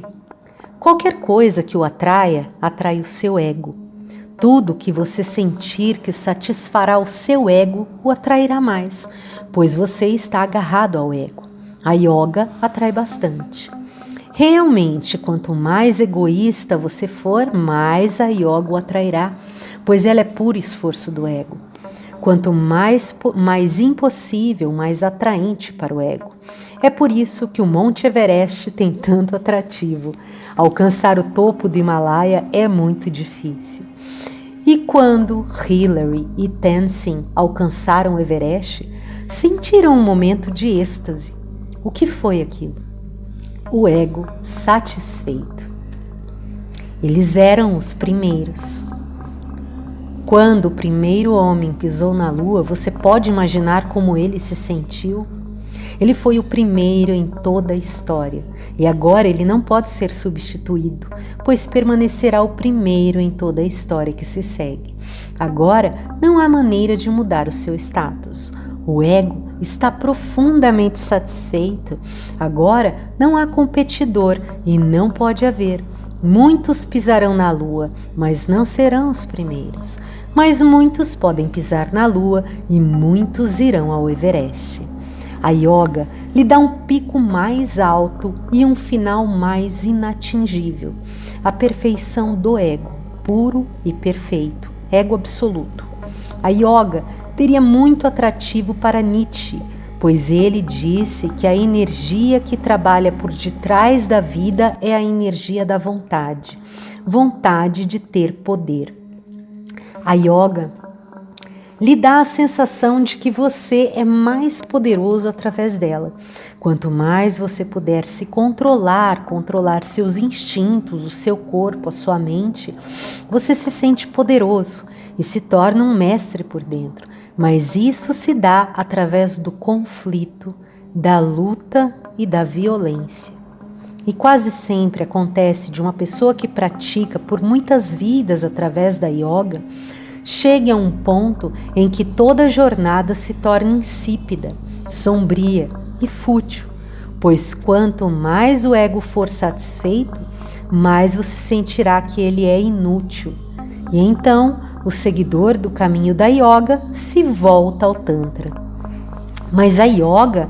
Qualquer coisa que o atraia, atrai o seu ego. Tudo que você sentir que satisfará o seu ego o atrairá mais, pois você está agarrado ao ego. A yoga atrai bastante. Realmente, quanto mais egoísta você for, mais a yoga o atrairá, pois ela é puro esforço do ego. quanto mais impossível, mais atraente para o ego. É por isso que o Monte Everest tem tanto atrativo. Alcançar o topo do Himalaia é muito difícil. E quando Hillary e Tenzin alcançaram o Everest, sentiram um momento de êxtase. O que foi aquilo? O ego satisfeito. Eles eram os primeiros. Quando o primeiro homem pisou na Lua, você pode imaginar como ele se sentiu? Ele foi o primeiro em toda a história, e agora ele não pode ser substituído, pois permanecerá o primeiro em toda a história que se segue. Agora não há maneira de mudar o seu status. O ego está profundamente satisfeito. Agora não há competidor e não pode haver. Muitos pisarão na Lua, mas não serão os primeiros. Mas muitos podem pisar na Lua e muitos irão ao Everest. A yoga lhe dá um pico mais alto e um final mais inatingível. A perfeição do ego, puro e perfeito, ego absoluto. A yoga teria muito atrativo para Nietzsche, pois ele disse que a energia que trabalha por detrás da vida é a energia da vontade, vontade de ter poder. A yoga lhe dá a sensação de que você é mais poderoso através dela. Quanto mais você puder se controlar seus instintos, o seu corpo, a sua mente, você se sente poderoso e se torna um mestre por dentro. Mas isso se dá através do conflito, da luta e da violência. E quase sempre acontece de uma pessoa que pratica por muitas vidas através da yoga, chegue a um ponto em que toda a jornada se torna insípida, sombria e fútil, pois quanto mais o ego for satisfeito, mais você sentirá que ele é inútil. E então, o seguidor do caminho da yoga se volta ao Tantra. Mas a yoga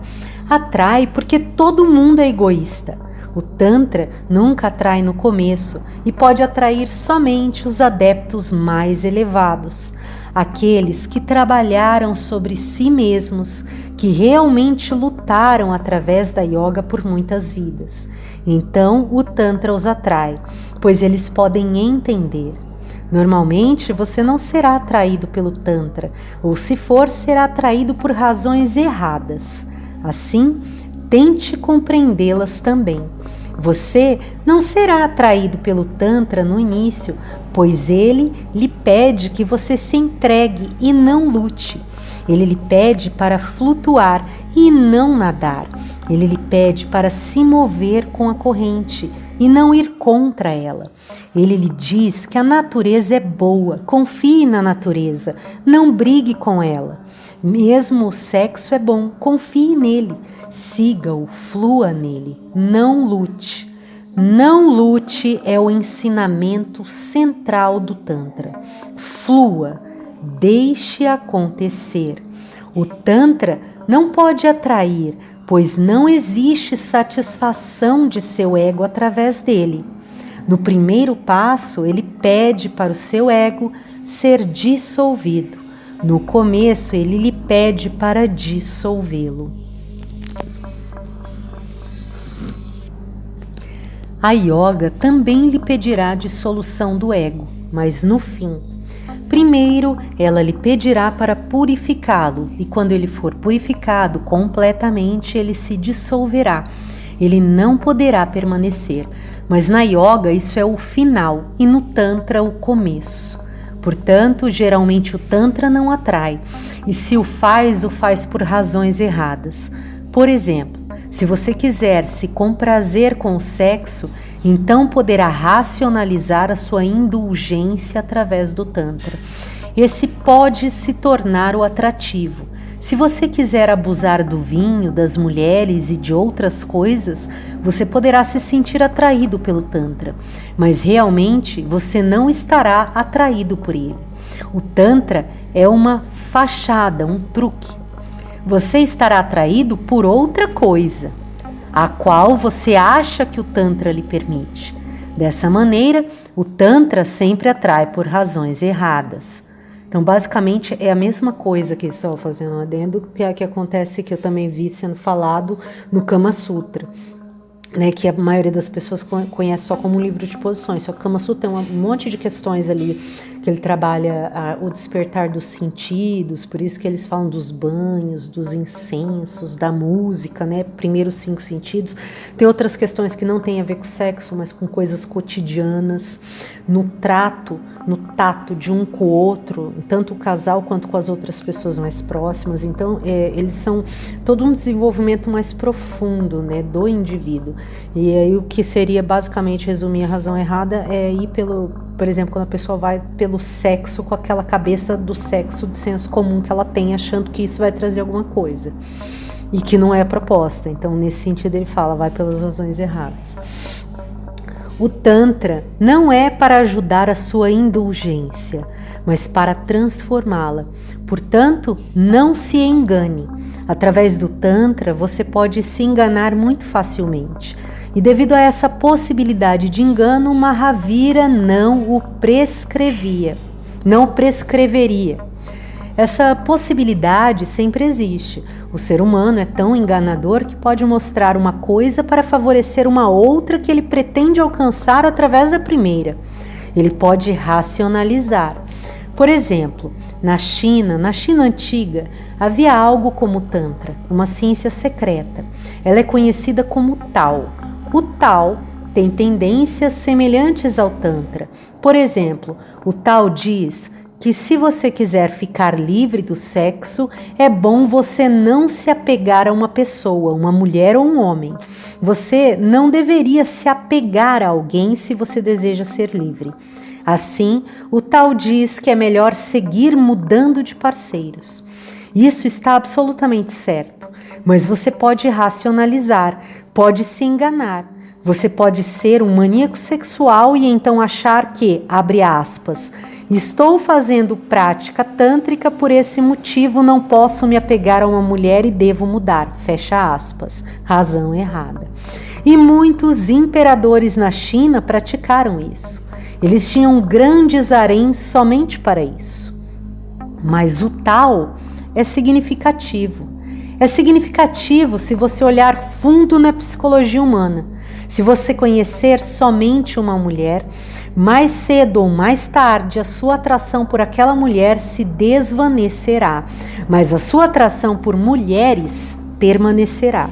atrai porque todo mundo é egoísta. O Tantra nunca atrai no começo e pode atrair somente os adeptos mais elevados, aqueles que trabalharam sobre si mesmos, que realmente lutaram através da yoga por muitas vidas. Então o Tantra os atrai, pois eles podem entender. Normalmente você não será atraído pelo Tantra, ou se for, será atraído por razões erradas. Assim, tente compreendê-las também. Você não será atraído pelo Tantra no início, pois ele lhe pede que você se entregue e não lute. Ele lhe pede para flutuar e não nadar. Ele lhe pede para se mover com a corrente e não ir contra ela. Ele lhe diz que a natureza é boa, confie na natureza, não brigue com ela. Mesmo o sexo é bom, confie nele, siga-o, flua nele, não lute. Não lute é o ensinamento central do Tantra. Flua, deixe acontecer. O Tantra não pode atrair, pois não existe satisfação de seu ego através dele. No primeiro passo, ele pede para o seu ego ser dissolvido. No começo, ele lhe pede para dissolvê-lo. A yoga também lhe pedirá a dissolução do ego, mas no fim. Primeiro, ela lhe pedirá para purificá-lo, e quando ele for purificado completamente, ele se dissolverá. Ele não poderá permanecer, mas na yoga isso é o final e no Tantra o começo. Portanto, geralmente o Tantra não atrai, e se o faz por razões erradas. Por exemplo, se você quiser se comprazer com o sexo, então poderá racionalizar a sua indulgência através do Tantra. Esse pode se tornar o atrativo. Se você quiser abusar do vinho, das mulheres e de outras coisas, você poderá se sentir atraído pelo Tantra, mas realmente você não estará atraído por ele. O Tantra é uma fachada, um truque. Você estará atraído por outra coisa, a qual você acha que o Tantra lhe permite. Dessa maneira, o Tantra sempre atrai por razões erradas. Então, basicamente, é a mesma coisa que só fazendo um adendo, que é que acontece, que eu também vi sendo falado no Kama Sutra, né, que a maioria das pessoas conhece só como um livro de posições. Só que o Kama Sutra tem um monte de questões ali, que ele trabalha o despertar dos sentidos, por isso que eles falam dos banhos, dos incensos, da música, né, primeiro 5 sentidos. Tem outras questões que não têm a ver com sexo, mas com coisas cotidianas, no trato, no tato de um com o outro, tanto o casal quanto com as outras pessoas mais próximas. Então, eles são todo um desenvolvimento mais profundo, né, do indivíduo. E aí o que seria basicamente resumir a razão errada é ir por exemplo, quando a pessoa vai pelo sexo com aquela cabeça do sexo de senso comum que ela tem, achando que isso vai trazer alguma coisa e que não é a proposta. Então, nesse sentido, ele fala, vai pelas razões erradas. O Tantra não é para ajudar a sua indulgência, mas para transformá-la. Portanto, não se engane. Através do Tantra, você pode se enganar muito facilmente. E devido a essa possibilidade de engano, Mahavira não prescreveria. Essa possibilidade sempre existe. O ser humano é tão enganador que pode mostrar uma coisa para favorecer uma outra que ele pretende alcançar através da primeira. Ele pode racionalizar. Por exemplo, na China antiga, havia algo como o Tantra, uma ciência secreta. Ela é conhecida como Tao. O Tao tem tendências semelhantes ao Tantra. Por exemplo, o Tao diz que se você quiser ficar livre do sexo, é bom você não se apegar a uma pessoa, uma mulher ou um homem. Você não deveria se apegar a alguém se você deseja ser livre. Assim, o Tao diz que é melhor seguir mudando de parceiros. Isso está absolutamente certo, mas você pode racionalizar, pode se enganar. Você pode ser um maníaco sexual e então achar que, abre aspas, estou fazendo prática tântrica, por esse motivo não posso me apegar a uma mulher e devo mudar, fecha aspas, razão errada. E muitos imperadores na China praticaram isso. Eles tinham grandes haréns somente para isso. Mas o Tao é significativo. É significativo se você olhar fundo na psicologia humana. Se você conhecer somente uma mulher, mais cedo ou mais tarde a sua atração por aquela mulher se desvanecerá, mas a sua atração por mulheres permanecerá.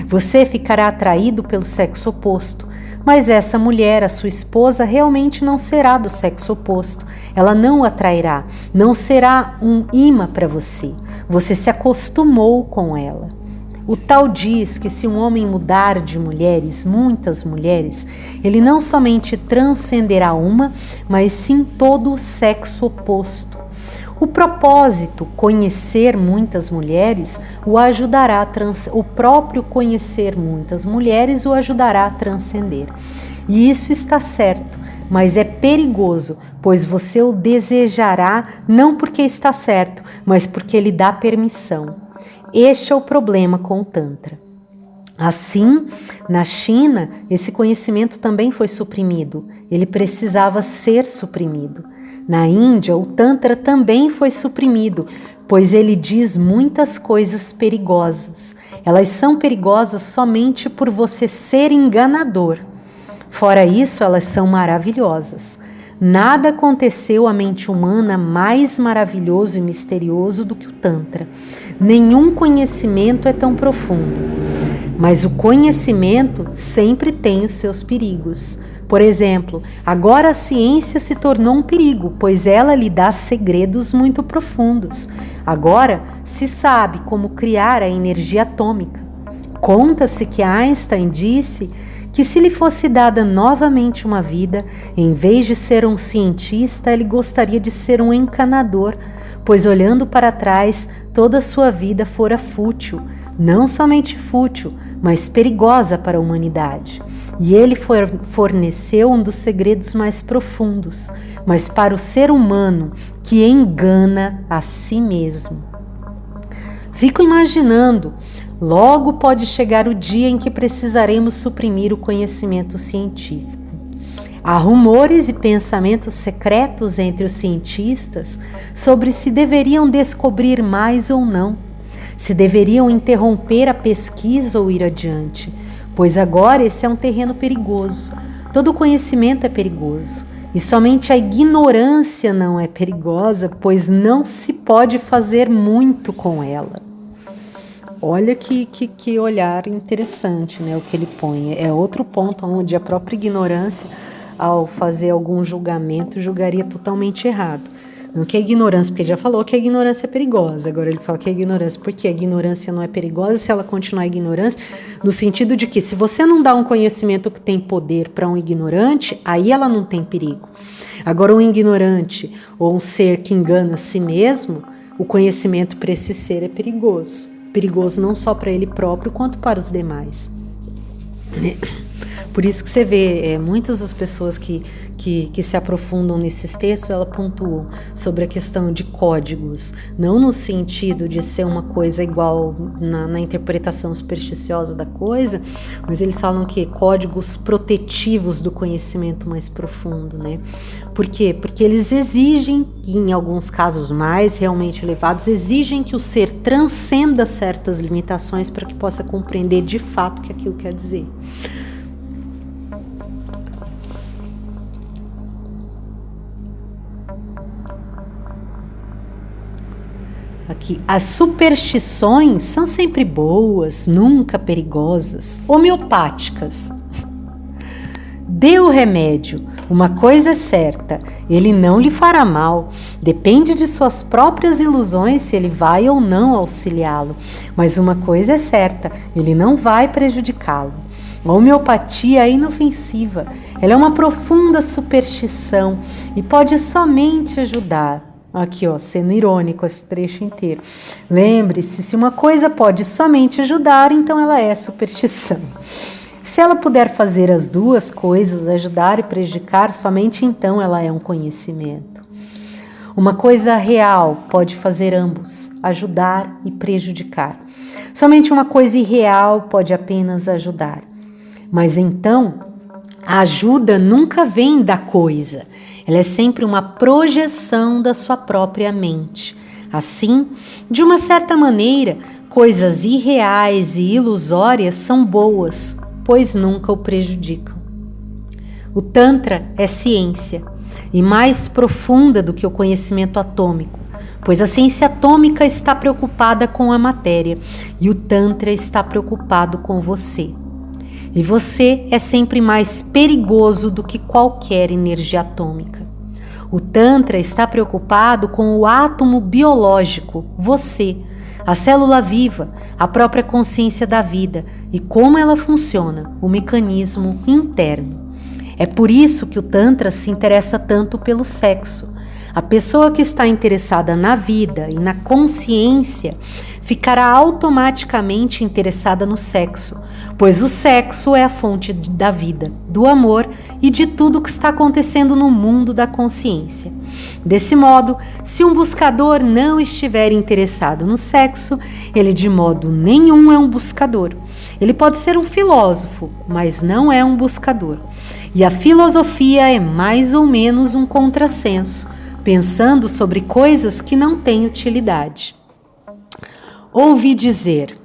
Você ficará atraído pelo sexo oposto, mas essa mulher, a sua esposa, realmente não será do sexo oposto. Ela não o atrairá, não será um imã para você. Você se acostumou com ela. O Tao diz que se um homem mudar de mulheres, muitas mulheres, ele não somente transcenderá uma, mas sim todo o sexo oposto. O propósito, conhecer muitas mulheres, o próprio conhecer muitas mulheres o ajudará a transcender. E isso está certo, mas é perigoso, pois você o desejará não porque está certo, mas porque ele dá permissão. Este é o problema com o Tantra. Assim, na China, esse conhecimento também foi suprimido. Ele precisava ser suprimido. Na Índia, o Tantra também foi suprimido, pois ele diz muitas coisas perigosas. Elas são perigosas somente por você ser enganador. Fora isso, elas são maravilhosas. Nada aconteceu à mente humana mais maravilhoso e misterioso do que o Tantra. Nenhum conhecimento é tão profundo. Mas o conhecimento sempre tem os seus perigos. Por exemplo, agora a ciência se tornou um perigo, pois ela lhe dá segredos muito profundos. Agora se sabe como criar a energia atômica. Conta-se que Einstein disse que se lhe fosse dada novamente uma vida, em vez de ser um cientista, ele gostaria de ser um encanador, pois olhando para trás, toda a sua vida fora fútil, não somente fútil, mas perigosa para a humanidade. E ele forneceu um dos segredos mais profundos, mas para o ser humano que engana a si mesmo. Fico imaginando, logo pode chegar o dia em que precisaremos suprimir o conhecimento científico. Há rumores e pensamentos secretos entre os cientistas sobre se deveriam descobrir mais ou não, se deveriam interromper a pesquisa ou ir adiante, pois agora esse é um terreno perigoso. Todo conhecimento é perigoso, e somente a ignorância não é perigosa, pois não se pode fazer muito com ela. Olha que olhar interessante, né, o que ele põe. É outro ponto onde a própria ignorância, ao fazer algum julgamento, julgaria totalmente errado. Não que a ignorância, porque ele já falou que a ignorância é perigosa. Agora ele fala que a ignorância, porque a ignorância não é perigosa se ela continuar ignorância, no sentido de que se você não dá um conhecimento que tem poder para um ignorante, aí ela não tem perigo. Agora um ignorante ou um ser que engana a si mesmo, o conhecimento para esse ser é perigoso. Perigoso não só para ele próprio, quanto para os demais. Por isso que você vê muitas das pessoas que se aprofundam nesses textos, elas pontuam sobre a questão de códigos, não no sentido de ser uma coisa igual na interpretação supersticiosa da coisa, mas eles falam que códigos protetivos do conhecimento mais profundo, né? Por quê? Porque eles exigem, em alguns casos mais realmente elevados, exigem que o ser transcenda certas limitações para que possa compreender de fato o que aquilo quer dizer. Aqui, as superstições são sempre boas, nunca perigosas, homeopáticas. Dê o remédio, uma coisa é certa, ele não lhe fará mal, depende de suas próprias ilusões se ele vai ou não auxiliá-lo, mas uma coisa é certa, ele não vai prejudicá-lo. A homeopatia é inofensiva, ela é uma profunda superstição e pode somente ajudar. Aqui, ó, sendo irônico esse trecho inteiro. Lembre-se, se uma coisa pode somente ajudar, então ela é superstição. Se ela puder fazer as duas coisas, ajudar e prejudicar, somente então ela é um conhecimento. Uma coisa real pode fazer ambos, ajudar e prejudicar. Somente uma coisa irreal pode apenas ajudar. Mas então, a ajuda nunca vem da coisa. Ela é sempre uma projeção da sua própria mente. Assim, de uma certa maneira, coisas irreais e ilusórias são boas, pois nunca o prejudicam. O Tantra é ciência, e mais profunda do que o conhecimento atômico, pois a ciência atômica está preocupada com a matéria, e o Tantra está preocupado com você. E você é sempre mais perigoso do que qualquer energia atômica. O Tantra está preocupado com o átomo biológico, você, a célula viva, a própria consciência da vida e como ela funciona, o mecanismo interno. É por isso que o Tantra se interessa tanto pelo sexo. A pessoa que está interessada na vida e na consciência ficará automaticamente interessada no sexo, pois o sexo é a fonte da vida, do amor e de tudo o que está acontecendo no mundo da consciência. Desse modo, se um buscador não estiver interessado no sexo, ele de modo nenhum é um buscador. Ele pode ser um filósofo, mas não é um buscador. E a filosofia é mais ou menos um contrassenso, pensando sobre coisas que não têm utilidade. Ouvi dizer,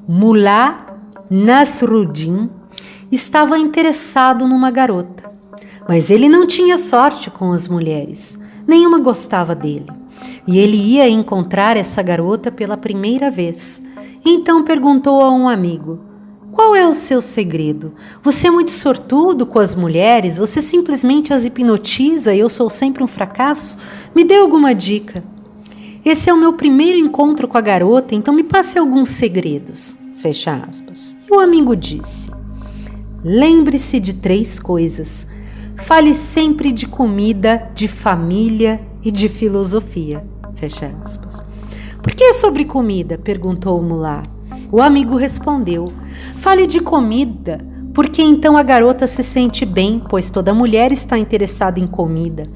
Mullah Nasruddin estava interessado numa garota, mas ele não tinha sorte com as mulheres, nenhuma gostava dele, e ele ia encontrar essa garota pela primeira vez. Então perguntou a um amigo: qual é o seu segredo? Você é muito sortudo com as mulheres? Você simplesmente as hipnotiza e eu sou sempre um fracasso? Me dê alguma dica. Esse é o meu primeiro encontro com a garota, então me passe alguns segredos. Fecha aspas. E o amigo disse: lembre-se de 3 coisas. Fale sempre de comida, de família e de filosofia. Fecha aspas. Por que sobre comida? Perguntou o mulá. O amigo respondeu: fale de comida, porque então a garota se sente bem, pois toda mulher está interessada em comida.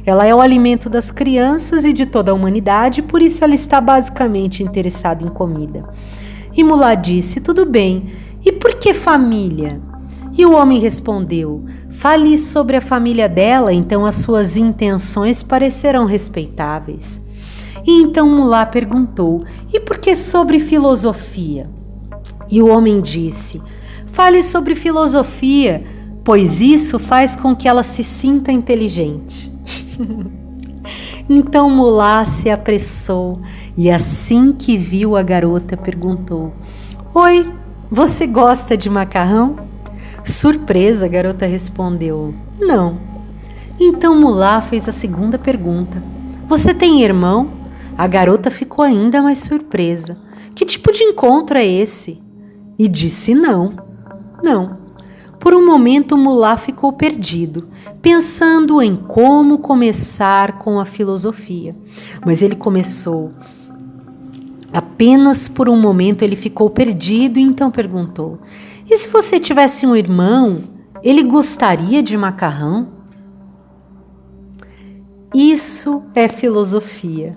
Ela é o alimento das crianças e de toda a humanidade, por isso ela está basicamente interessada em comida. E Mulá disse: tudo bem, e por que família? E o homem respondeu: Fale sobre a família dela, então as suas intenções parecerão respeitáveis. E então Mulá perguntou: e por que sobre filosofia? E o homem disse: fale sobre filosofia, pois isso faz com que ela se sinta inteligente. Então Mulá se apressou e assim que viu a garota perguntou: oi, você gosta de macarrão? Surpresa, a garota respondeu: não. Então Mulá fez a segunda pergunta: você tem irmão? A garota ficou ainda mais surpresa. Que tipo de encontro é esse? E disse não. Por um momento Mulá ficou perdido, pensando em como começar com a filosofia. Mas ele começou. Apenas por um momento ele ficou perdido e então perguntou: e se você tivesse um irmão, ele gostaria de macarrão? Isso é filosofia.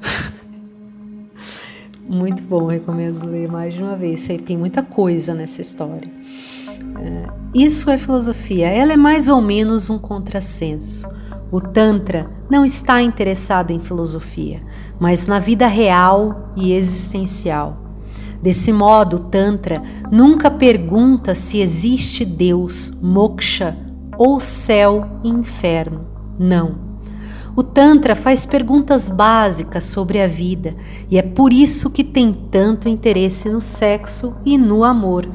Muito bom, recomendo ler mais de uma vez. Tem muita coisa nessa história. Isso é filosofia. Ela é mais ou menos um contrassenso. O Tantra não está interessado em filosofia, mas na vida real e existencial. Desse modo, o Tantra nunca pergunta se existe Deus, moksha ou céu e inferno. Não. O Tantra faz perguntas básicas sobre a vida e é por isso que tem tanto interesse no sexo e no amor.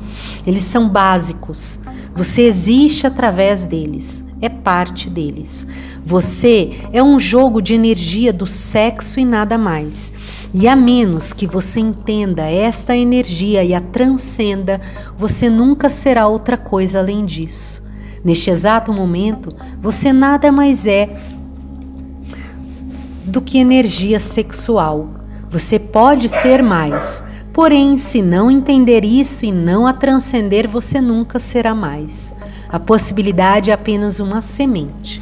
Eles são básicos. Você existe através deles, é parte deles. Você é um jogo de energia do sexo e nada mais. E a menos que você entenda esta energia e a transcenda, você nunca será outra coisa além disso. Neste exato momento, você nada mais é do que energia sexual. Você pode ser mais, porém, se não entender isso e não a transcender, você nunca será mais. A possibilidade é apenas uma semente.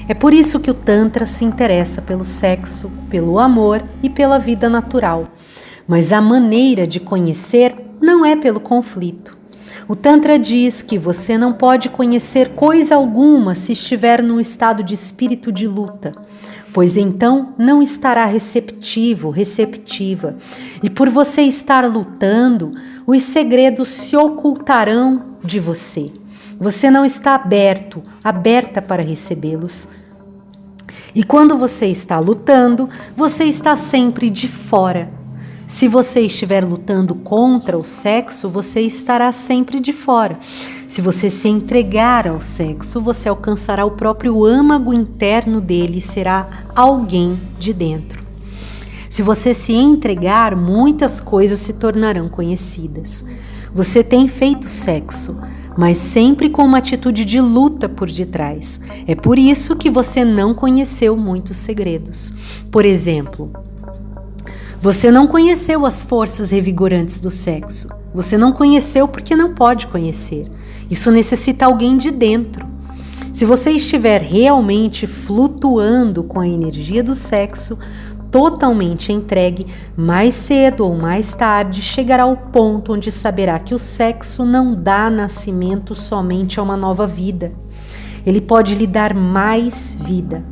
É por isso que o Tantra se interessa pelo sexo, pelo amor e pela vida natural. Mas a maneira de conhecer não é pelo conflito. O Tantra diz que você não pode conhecer coisa alguma se estiver num estado de espírito de luta, pois então não estará receptivo, receptiva. E por você estar lutando, os segredos se ocultarão de você. Você não está aberta para recebê-los. E quando você está lutando, você está sempre de fora. Se você estiver lutando contra o sexo, você estará sempre de fora. Se você se entregar ao sexo, você alcançará o próprio âmago interno dele e será alguém de dentro. Se você se entregar, muitas coisas se tornarão conhecidas. Você tem feito sexo, mas sempre com uma atitude de luta por detrás. É por isso que você não conheceu muitos segredos. Por exemplo, você não conheceu as forças revigorantes do sexo. Você não conheceu porque não pode conhecer. Isso necessita alguém de dentro. Se você estiver realmente flutuando com a energia do sexo, totalmente entregue, mais cedo ou mais tarde chegará ao ponto onde saberá que o sexo não dá nascimento somente a uma nova vida. Ele pode lhe dar mais vida.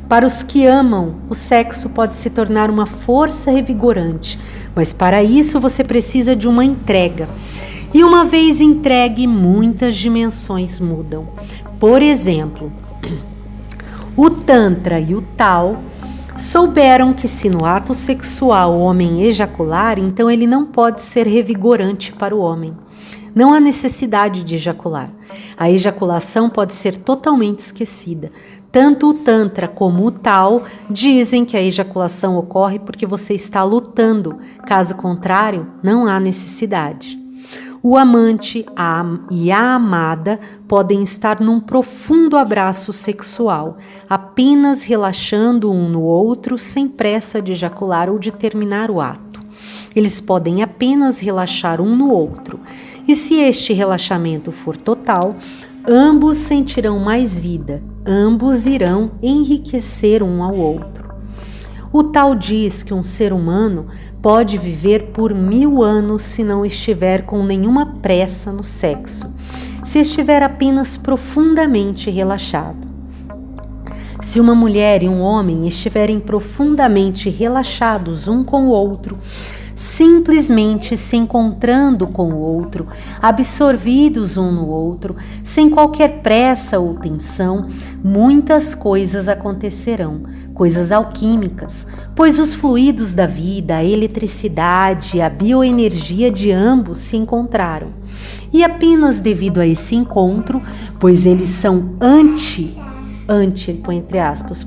Para os que amam, o sexo pode se tornar uma força revigorante, mas para isso você precisa de uma entrega. E uma vez entregue, muitas dimensões mudam. Por exemplo, o Tantra e o Tao souberam que se no ato sexual o homem ejacular, então ele não pode ser revigorante para o homem. Não há necessidade de ejacular. A ejaculação pode ser totalmente esquecida. Tanto o Tantra como o Tao dizem que a ejaculação ocorre porque você está lutando. Caso contrário, não há necessidade. O amante e a amada podem estar num profundo abraço sexual, apenas relaxando um no outro sem pressa de ejacular ou de terminar o ato. Eles podem apenas relaxar um no outro. E se este relaxamento for total, ambos sentirão mais vida, ambos irão enriquecer um ao outro. O tal diz que um ser humano pode viver por 1000 anos se não estiver com nenhuma pressa no sexo, se estiver apenas profundamente relaxado. Se uma mulher e um homem estiverem profundamente relaxados um com o outro, simplesmente se encontrando com o outro, absorvidos um no outro, sem qualquer pressa ou tensão, muitas coisas acontecerão, coisas alquímicas, pois os fluidos da vida, a eletricidade, a bioenergia de ambos se encontraram. E apenas devido a esse encontro, pois eles são ele põe entre aspas,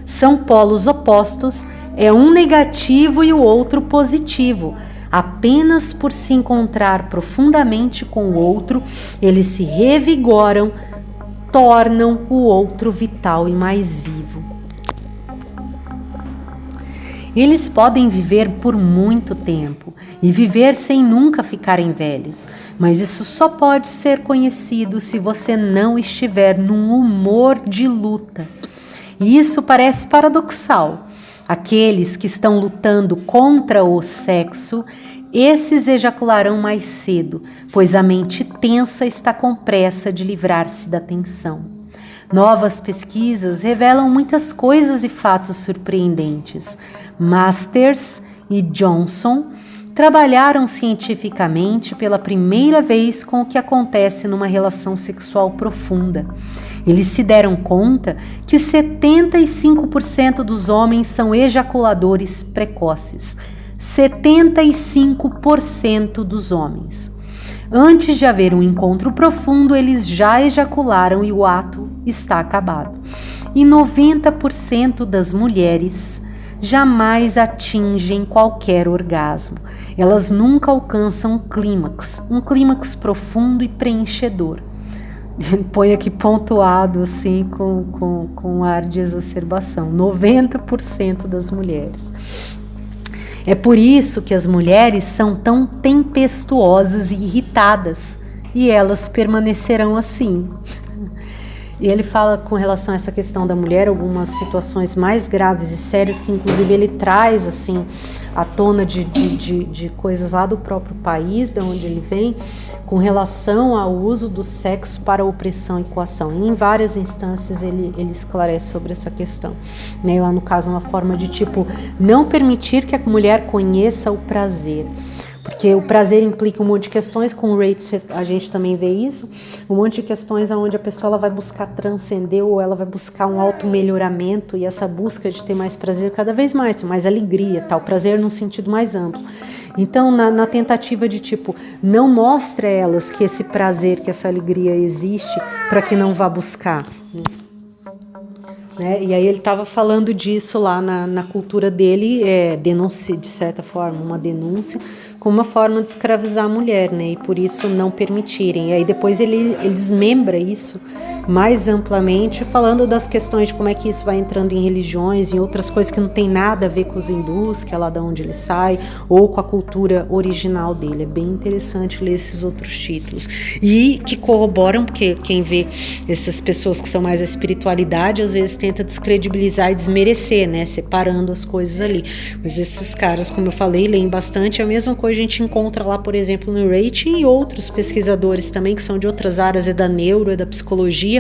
são polos opostos, é um negativo e o outro positivo. Apenas por se encontrar profundamente com o outro, eles se revigoram, tornam o outro vital e mais vivo. Eles podem viver por muito tempo e viver sem nunca ficarem velhos, mas isso só pode ser conhecido se você não estiver num humor de luta. E isso parece paradoxal. Aqueles que estão lutando contra o sexo, esses ejacularão mais cedo, pois a mente tensa está com pressa de livrar-se da tensão. Novas pesquisas revelam muitas coisas e fatos surpreendentes. Masters e Johnson trabalharam cientificamente pela primeira vez com o que acontece numa relação sexual profunda. Eles se deram conta que 75% dos homens são ejaculadores precoces. 75% dos homens. Antes de haver um encontro profundo, eles já ejacularam e o ato está acabado. E 90% das mulheres jamais atingem qualquer orgasmo. Elas nunca alcançam um clímax profundo e preenchedor. Põe aqui pontuado assim com ar de exacerbação. 90% das mulheres. É por isso que as mulheres são tão tempestuosas e irritadas, e elas permanecerão assim. E ele fala com relação a essa questão da mulher, algumas situações mais graves e sérias, que inclusive ele traz assim à tona de coisas lá do próprio país, de onde ele vem, com relação ao uso do sexo para opressão e coação. E em várias instâncias ele esclarece sobre essa questão. Né? Lá no caso, uma forma de não permitir que a mulher conheça o prazer. Porque o prazer implica um monte de questões, com o Rate a gente também vê isso, um monte de questões onde a pessoa ela vai buscar transcender ou ela vai buscar um auto-melhoramento, e essa busca de ter mais prazer cada vez mais, ter mais alegria, tal, prazer num sentido mais amplo. Então, na tentativa de não mostre a elas que esse prazer, que essa alegria existe, para que não vá buscar. Né? E aí ele estava falando disso lá na cultura dele, denúncia, de certa forma, uma denúncia, como uma forma de escravizar a mulher, né? E por isso não permitirem. E aí depois ele desmembra isso mais amplamente, falando das questões de como é que isso vai entrando em religiões e outras coisas que não tem nada a ver com os hindus, que é lá de onde ele sai, ou com a cultura original dele. É bem interessante ler esses outros títulos. E que corroboram, porque quem vê essas pessoas que são mais a espiritualidade, às vezes tenta descredibilizar e desmerecer, né? Separando as coisas ali. Mas esses caras, como eu falei, leem bastante. A mesma coisa a gente encontra lá, por exemplo, no Rate e outros pesquisadores também, que são de outras áreas, é da neuro, é da psicologia.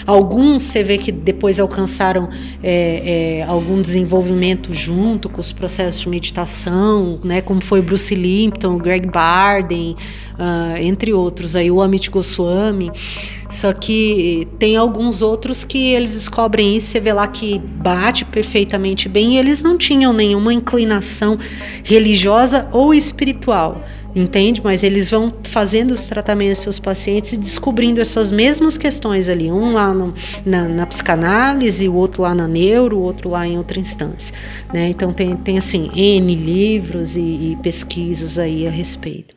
Alguns você vê que depois alcançaram algum desenvolvimento junto com os processos de meditação, né, como foi Bruce Lipton, Greg Barden, entre outros, aí o Amit Goswami. Só que tem alguns outros que eles descobrem isso, você vê lá que bate perfeitamente bem, e eles não tinham nenhuma inclinação religiosa ou espiritual, entende? Mas eles vão fazendo os tratamentos dos seus pacientes e descobrindo essas mesmas questões ali, um lá na psicanálise, o outro lá na neuro, o outro lá em outra instância, né? Então tem assim, N livros e pesquisas aí a respeito.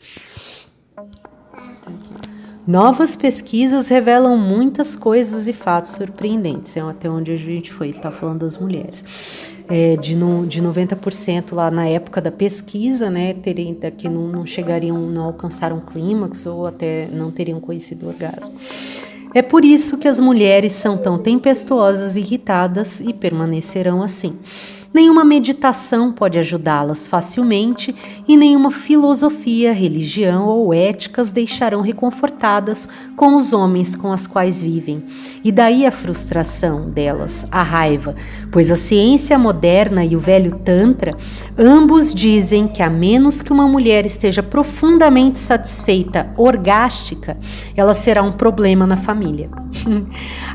Novas pesquisas revelam muitas coisas e fatos surpreendentes, até onde a gente foi, está falando das mulheres. De 90% lá na época da pesquisa, né, que não chegariam, não alcançaram clímax ou até não teriam conhecido o orgasmo. É por isso que as mulheres são tão tempestuosas e irritadas e permanecerão assim. Nenhuma meditação pode ajudá-las facilmente e nenhuma filosofia, religião ou éticas deixarão reconfortadas com os homens com os quais vivem. E daí a frustração delas, a raiva, pois a ciência moderna e o velho Tantra, ambos dizem que a menos que uma mulher esteja profundamente satisfeita, orgástica, ela será um problema na família.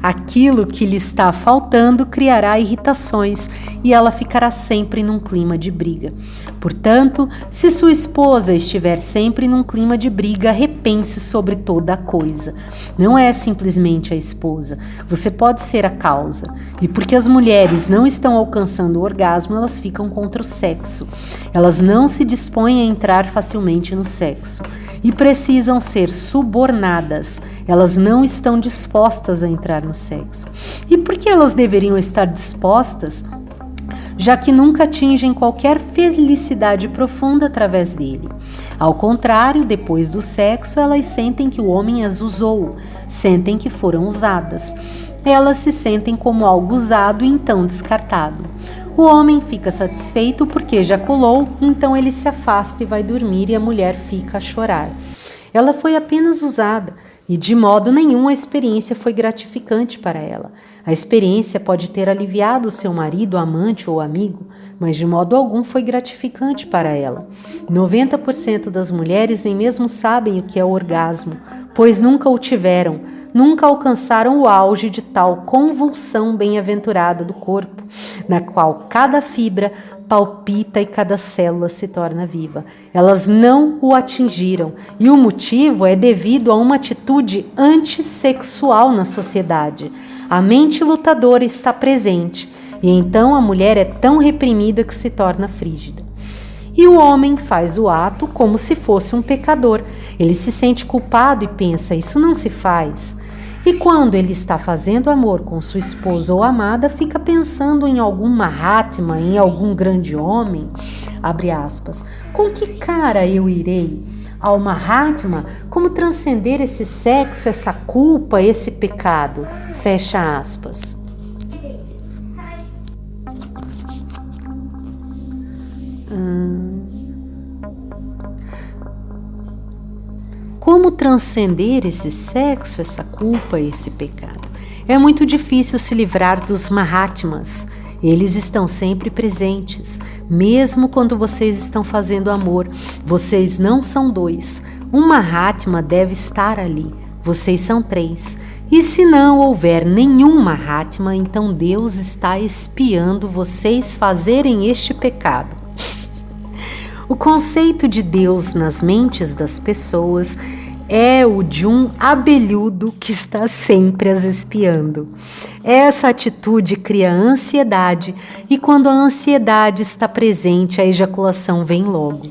Aquilo que lhe está faltando criará irritações e ela ficará sempre num clima de briga. Portanto, se sua esposa estiver sempre num clima de briga, repense sobre toda a coisa. Não é simplesmente a esposa, você pode ser a causa. E porque as mulheres não estão alcançando o orgasmo, elas ficam contra o sexo. Elas não se dispõem a entrar facilmente no sexo e precisam ser subornadas. Elas não estão dispostas a entrar no sexo. E por que elas deveriam estar dispostas, já que nunca atingem qualquer felicidade profunda através dele? Ao contrário, depois do sexo, elas sentem que o homem as usou, sentem que foram usadas. Elas se sentem como algo usado e então descartado. O homem fica satisfeito porque ejaculou, então ele se afasta e vai dormir e a mulher fica a chorar. Ela foi apenas usada e de modo nenhum a experiência foi gratificante para ela. A experiência pode ter aliviado o seu marido, amante ou amigo, mas de modo algum foi gratificante para ela. 90% das mulheres nem mesmo sabem o que é o orgasmo, pois nunca o tiveram, nunca alcançaram o auge de tal convulsão bem-aventurada do corpo, na qual cada fibra palpita e cada célula se torna viva. Elas não o atingiram, e o motivo é devido a uma atitude antissexual na sociedade. A mente lutadora está presente, e então a mulher é tão reprimida que se torna frígida. E o homem faz o ato como se fosse um pecador. Ele se sente culpado e pensa, isso não se faz. E quando ele está fazendo amor com sua esposa ou amada, fica pensando em algum Mahatma, em algum grande homem, abre aspas, com que cara eu irei ao Mahatma? Como transcender esse sexo, essa culpa, esse pecado? Fecha aspas. Como transcender esse sexo, essa culpa, esse pecado? É muito difícil se livrar dos Mahatmas. Eles estão sempre presentes. Mesmo quando vocês estão fazendo amor, vocês não são dois. Um Mahatma deve estar ali. Vocês são três. E se não houver nenhum Mahatma, então Deus está espiando vocês fazerem este pecado. O conceito de Deus nas mentes das pessoas é o de um abelhudo que está sempre as espiando. Essa atitude cria ansiedade e quando a ansiedade está presente, a ejaculação vem logo.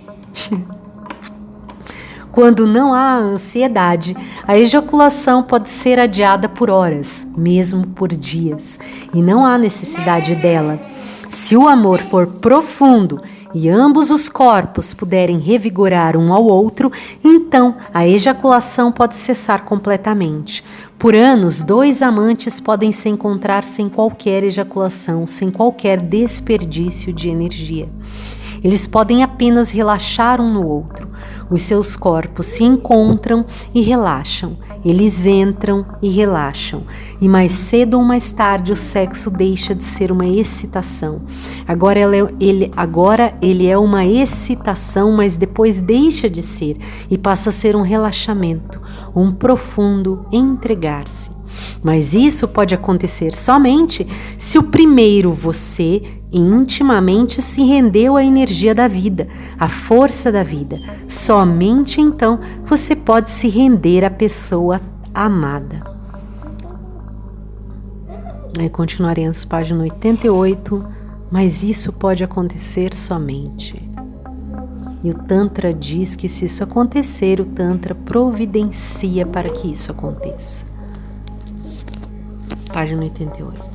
Quando não há ansiedade, a ejaculação pode ser adiada por horas, mesmo por dias, e não há necessidade dela. Se o amor for profundo e ambos os corpos puderem revigorar um ao outro, então a ejaculação pode cessar completamente. Por anos, dois amantes podem se encontrar sem qualquer ejaculação, sem qualquer desperdício de energia. Eles podem apenas relaxar um no outro. Os seus corpos se encontram e relaxam. Eles entram e relaxam. E mais cedo ou mais tarde o sexo deixa de ser uma excitação. Agora ele é uma excitação, mas depois deixa de ser e passa a ser um relaxamento, um profundo entregar-se. Mas isso pode acontecer somente se o primeiro você intimamente se rendeu à energia da vida, à força da vida. Somente então você pode se render à pessoa amada. Aí continuaremos página 88, mas isso pode acontecer somente. E o Tantra diz que se isso acontecer, o Tantra providencia para que isso aconteça. Página 88.